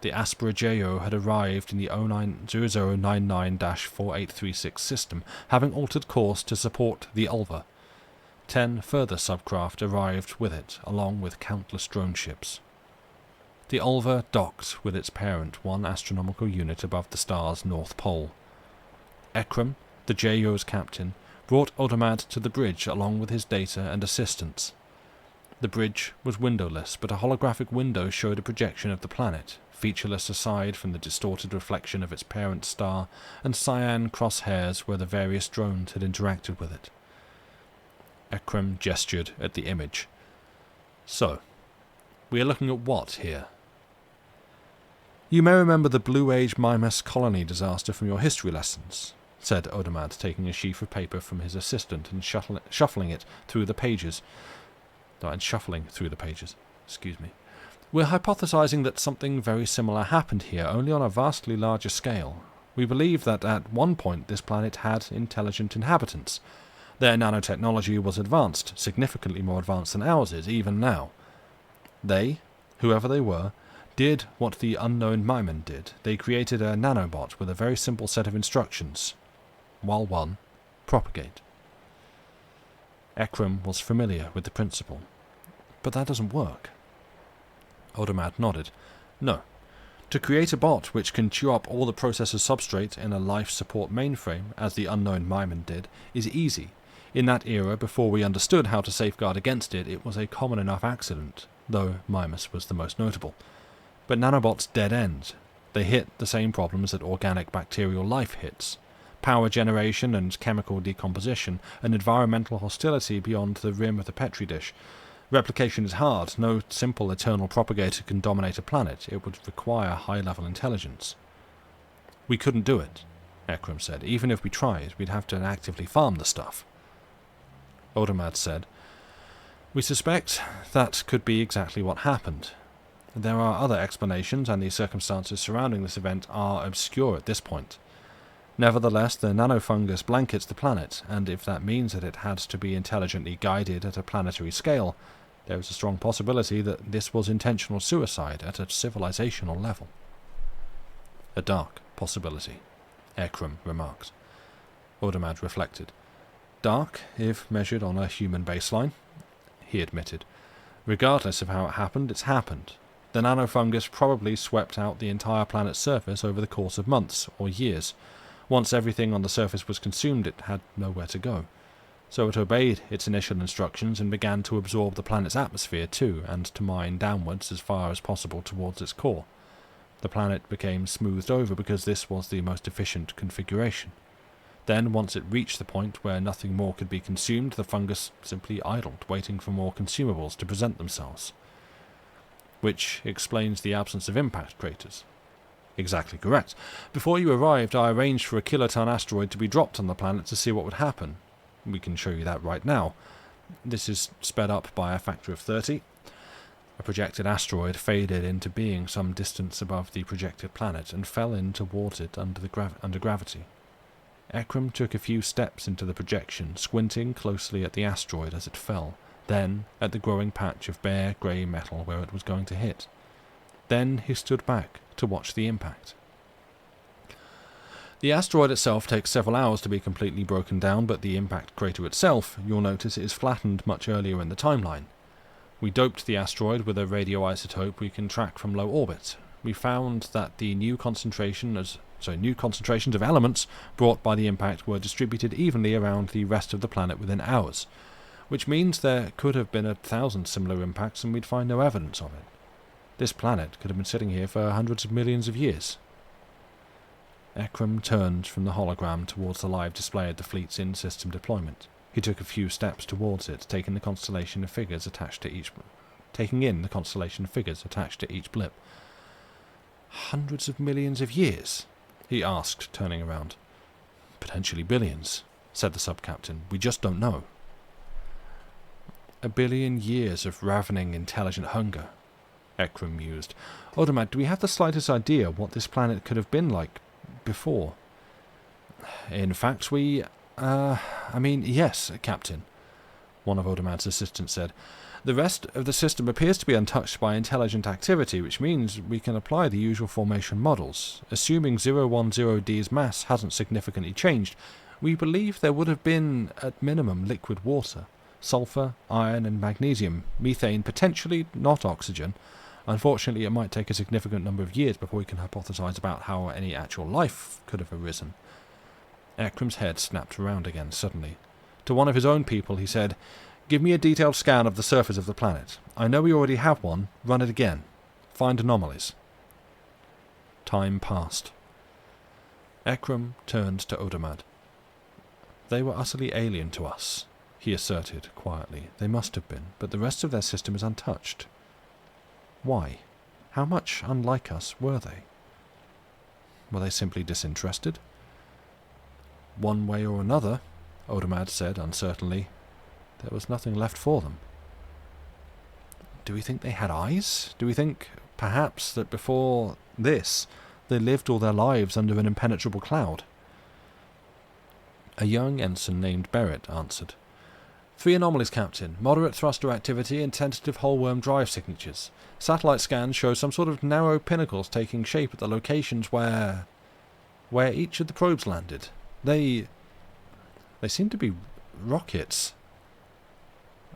Speaker 1: The Aspera JO had arrived in the 0099-4836 system, having altered course to support the Ulva. 10 further subcraft arrived with it, along with countless drone ships. The Ulva docked with its parent 1 astronomical unit above the star's north pole. Ekram, the JO's captain, brought Odomad to the bridge along with his data and assistants. The bridge was windowless, but a holographic window showed a projection of the planet, featureless aside from the distorted reflection of its parent star and cyan crosshairs where the various drones had interacted with it. Ekram gestured at the image. So, we are looking at what here? You may remember the Blue Age Mimas colony disaster from your history lessons, said Odomad, taking a sheaf of paper from his assistant and shuffling through the pages. Excuse me. We're hypothesizing that something very similar happened here, only on a vastly larger scale. We believe that at one point this planet had intelligent inhabitants. Their nanotechnology was advanced, significantly more advanced than ours is, even now. They, whoever they were, did what the unknown Myman did. They created a nanobot with a very simple set of instructions. While 1, propagate. Ekram was familiar with the principle. But that doesn't work. Odomad nodded. No. To create a bot which can chew up all the processor substrate in a life support mainframe, as the unknown Myman did, is easy. In that era, before we understood how to safeguard against it, it was a common enough accident, though Mimas was the most notable. But nanobots dead end. They hit the same problems that organic bacterial life hits. Power generation and chemical decomposition, and environmental hostility beyond the rim of the Petri dish. Replication is hard. No simple eternal propagator can dominate a planet. It would require high-level intelligence. We couldn't do it, Ekram said. Even if we tried, we'd have to actively farm the stuff. Odomad said, We suspect that could be exactly what happened. There are other explanations, and the circumstances surrounding this event are obscure at this point. Nevertheless, the nanofungus blankets the planet, and if that means that it had to be intelligently guided at a planetary scale, there is a strong possibility that this was intentional suicide at a civilizational level. A dark possibility, Ekram remarked. Odomad reflected. Dark, if measured on a human baseline, he admitted. Regardless of how it happened, it's happened. The nanofungus probably swept out the entire planet's surface over the course of months or years. Once everything on the surface was consumed, it had nowhere to go. So it obeyed its initial instructions and began to absorb the planet's atmosphere too, and to mine downwards as far as possible towards its core. The planet became smoothed over because this was the most efficient configuration. Then, once it reached the point where nothing more could be consumed, the fungus simply idled, waiting for more consumables to present themselves. Which explains the absence of impact craters. Exactly correct. Before you arrived, I arranged for a kiloton asteroid to be dropped on the planet to see what would happen. We can show you that right now. This is sped up by a factor of 30. A projected asteroid faded into being some distance above the projected planet and fell in towards it under gravity. Ekram took a few steps into the projection, squinting closely at the asteroid as it fell, then at the growing patch of bare grey metal where it was going to hit. Then he stood back to watch the impact. The asteroid itself takes several hours to be completely broken down, but the impact crater itself, you'll notice, is flattened much earlier in the timeline. We doped the asteroid with a radioisotope we can track from low orbit. We found that the new concentrations of elements brought by the impact were distributed evenly around the rest of the planet within hours, which means there could have been 1,000 similar impacts and we'd find no evidence of it. This planet could have been sitting here for hundreds of millions of years. Ekram turned from the hologram towards the live display of the fleet's in-system deployment. He took a few steps towards it, taking in the constellation of figures attached to each blip. Hundreds of millions of years? He asked, turning around. Potentially billions, said the sub-captain. We just don't know. 1 billion years of ravening intelligent hunger, Ekram mused. Odermad, do we have the slightest idea what this planet could have been like before? In fact, yes, Captain, one of Odermad's assistants said. The rest of the system appears to be untouched by intelligent activity, which means we can apply the usual formation models. Assuming 010D's mass hasn't significantly changed, we believe there would have been, at minimum, liquid water, sulfur, iron and magnesium, methane, potentially not oxygen. Unfortunately, it might take a significant number of years before we can hypothesize about how any actual life could have arisen. Ekram's head snapped around again suddenly. To one of his own people, he said, "Give me a detailed scan of the surface of the planet. I know we already have one. Run it again. Find anomalies." Time passed. Ekram turned to Odermad. "They were utterly alien to us," he asserted quietly. "They must have been, but the rest of their system is untouched. Why? How much unlike us were they? Were they simply disinterested?" "One way or another," Odermad said uncertainly, "there was nothing left for them." "Do we think they had eyes? Do we think, perhaps, that before this, they lived all their lives under an impenetrable cloud?" A young ensign named Barrett answered. 3 anomalies, Captain. Moderate thruster activity and tentative whole-worm drive signatures. Satellite scans show some sort of narrow pinnacles taking shape at the locations where each of the probes landed. They seem to be rockets.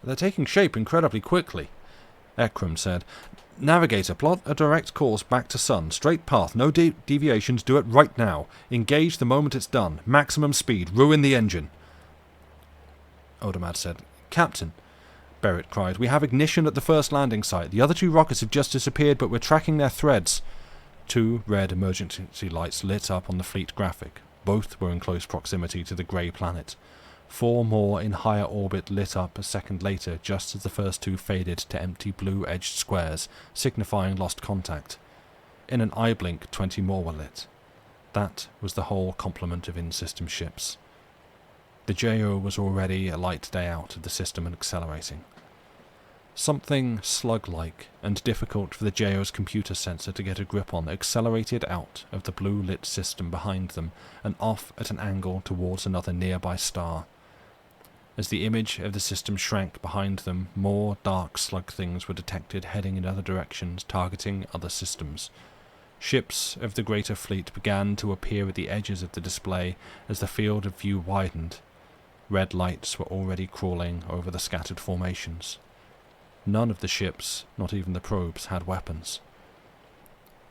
Speaker 1: They're taking shape incredibly quickly," Ekram said. "Navigator, plot a direct course back to Sun. Straight path, no deviations, do it right now. Engage the moment it's done. Maximum speed, ruin the engine." Odermad said. "Captain," Barrett cried, "we have ignition at the first landing site. The other 2 rockets have just disappeared, but we're tracking their threads." 2 red emergency lights lit up on the fleet graphic. Both were in close proximity to the grey planet. 4 more in higher orbit lit up a second later, just as the first 2 faded to empty blue-edged squares, signifying lost contact. In an eye blink, 20 more were lit. That was the whole complement of in-system ships. The JO was already a light day out of the system and accelerating. Something slug-like and difficult for the JO's computer sensor to get a grip on accelerated out of the blue-lit system behind them and off at an angle towards another nearby star. As the image of the system shrank behind them, more dark slug things were detected heading in other directions, targeting other systems. Ships of the greater fleet began to appear at the edges of the display as the field of view widened. Red lights were already crawling over the scattered formations. None of the ships, not even the probes, had weapons.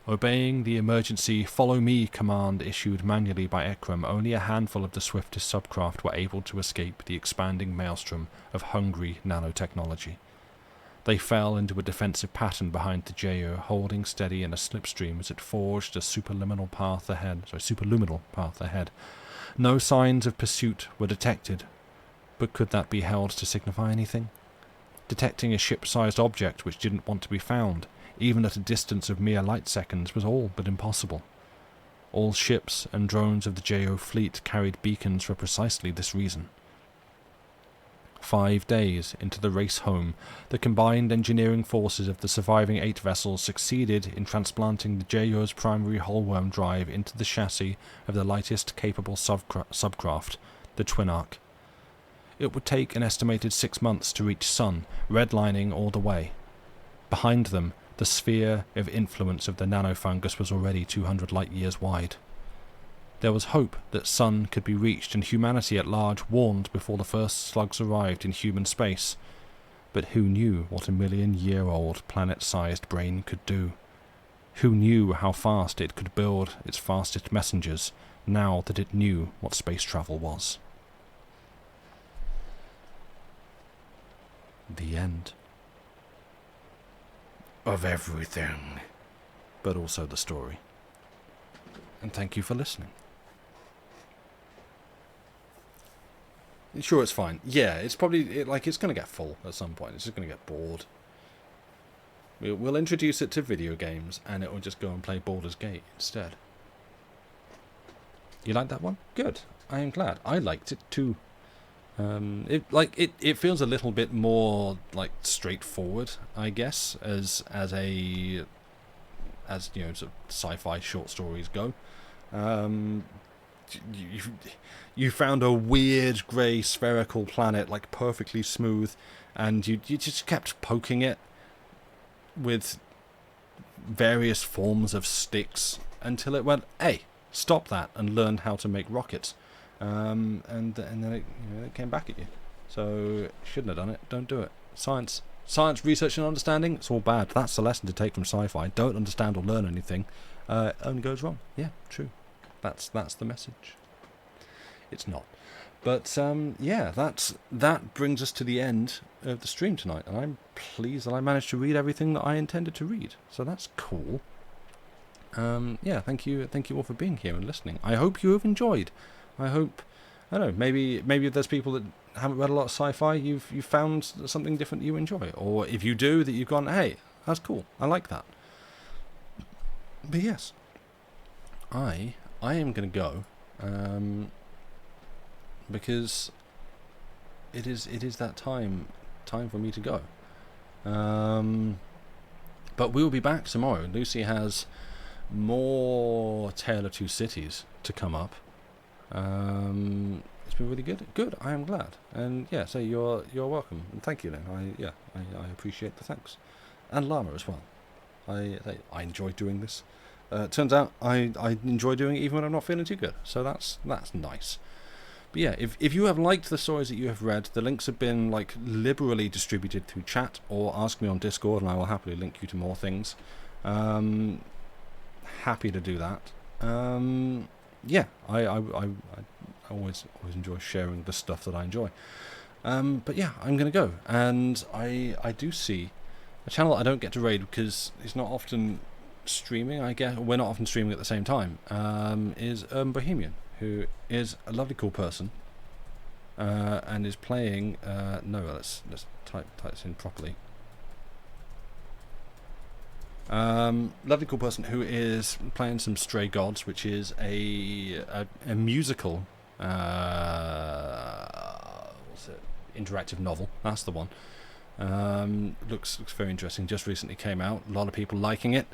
Speaker 1: Obeying the emergency "Follow me" command issued manually by Ekram, only a handful of the swiftest subcraft were able to escape the expanding maelstrom of hungry nanotechnology. They fell into a defensive pattern behind the JO, holding steady in a slipstream as it forged a superluminal path ahead. No signs of pursuit were detected, but could that be held to signify anything? Detecting a ship-sized object which didn't want to be found, even at a distance of mere light seconds, was all but impossible. All ships and drones of the JO fleet carried beacons for precisely this reason. 5 days into the race home, the combined engineering forces of the surviving 8 vessels succeeded in transplanting the JO's primary whole-worm drive into the chassis of the lightest capable subcraft, the Twinarch. It would take an estimated 6 months to reach Sun, redlining all the way. Behind them, the sphere of influence of the nanofungus was already 200 light-years wide. There was hope that Sun could be reached and humanity at large warned before the first slugs arrived in human space. But who knew what a million-year-old planet-sized brain could do? Who knew how fast it could build its fastest messengers now that it knew what space travel was? The end. Of everything. But also the story. And thank you for listening. Sure, it's fine. Yeah, it's probably, it's going to get full at some point. It's just going to get bored. We'll introduce it to video games, and it will just go and play Baldur's Gate instead. You like that one? Good. I am glad. I liked it too. It feels a little bit more straightforward, I guess, as sort of sci-fi short stories go. You found a weird grey spherical planet, perfectly smooth, and you just kept poking it with various forms of sticks until it went, hey, stop that, and learned how to make rockets. And then it came back at you. So shouldn't have done it. Don't do it. Science, research, and understanding. It's all bad. That's the lesson to take from sci-fi. Don't understand or learn anything. It only goes wrong. Yeah, true. That's the message. It's not. But that brings us to the end of the stream tonight, and I'm pleased that I managed to read everything that I intended to read. So that's cool. Thank you all for being here and listening. I hope you have enjoyed. I don't know, maybe if there's people that haven't read a lot of sci-fi, you've found something different you enjoy, or if you do, that you've gone, hey, that's cool, I like that. But yes, I am going to go, because it is that time for me to go. But we'll be back tomorrow. Lucy has more Tale of Two Cities to come up. It's been really good. Good, I am glad. And yeah, so you're welcome. And thank you then. I appreciate the thanks. And Llama as well. I enjoy doing this. Turns out I enjoy doing it even when I'm not feeling too good. So that's nice. But yeah, if you have liked the stories that you have read, the links have been liberally distributed through chat, or ask me on Discord and I will happily link you to more things. Happy to do that. Yeah, I always enjoy sharing the stuff that I enjoy. But yeah, I'm going to go. And I do see a channel that I don't get to raid because it's not often streaming, I guess. We're not often streaming at the same time. Is Bohemian, who is a lovely, cool person. And is playing... let's type this in properly. Lovely, cool person who is playing some Stray Gods, which is a musical interactive novel. That's the one. Looks very interesting. Just recently came out. A lot of people liking it.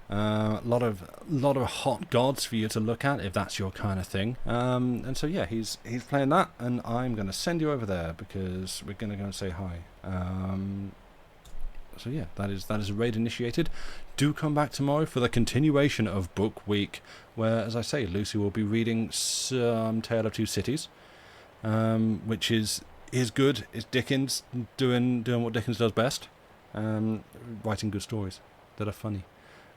Speaker 1: A lot of hot gods for you to look at if that's your kind of thing. And so yeah, he's playing that, and I'm going to send you over there because we're going to go and say hi. So yeah, that is a raid initiated. Do come back tomorrow for the continuation of Book Week, where, as I say, Lucy will be reading some Tale of Two Cities, which is good. It's Dickens doing what Dickens does best, writing good stories that are funny.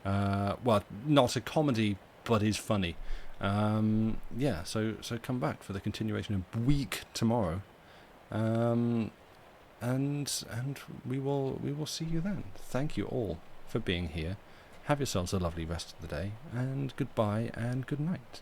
Speaker 1: Well, not a comedy, but is funny. Yeah, so come back for the continuation of Week tomorrow. And we will see you then. Thank you all for being here. Have yourselves a lovely rest of the day, and goodbye and good night.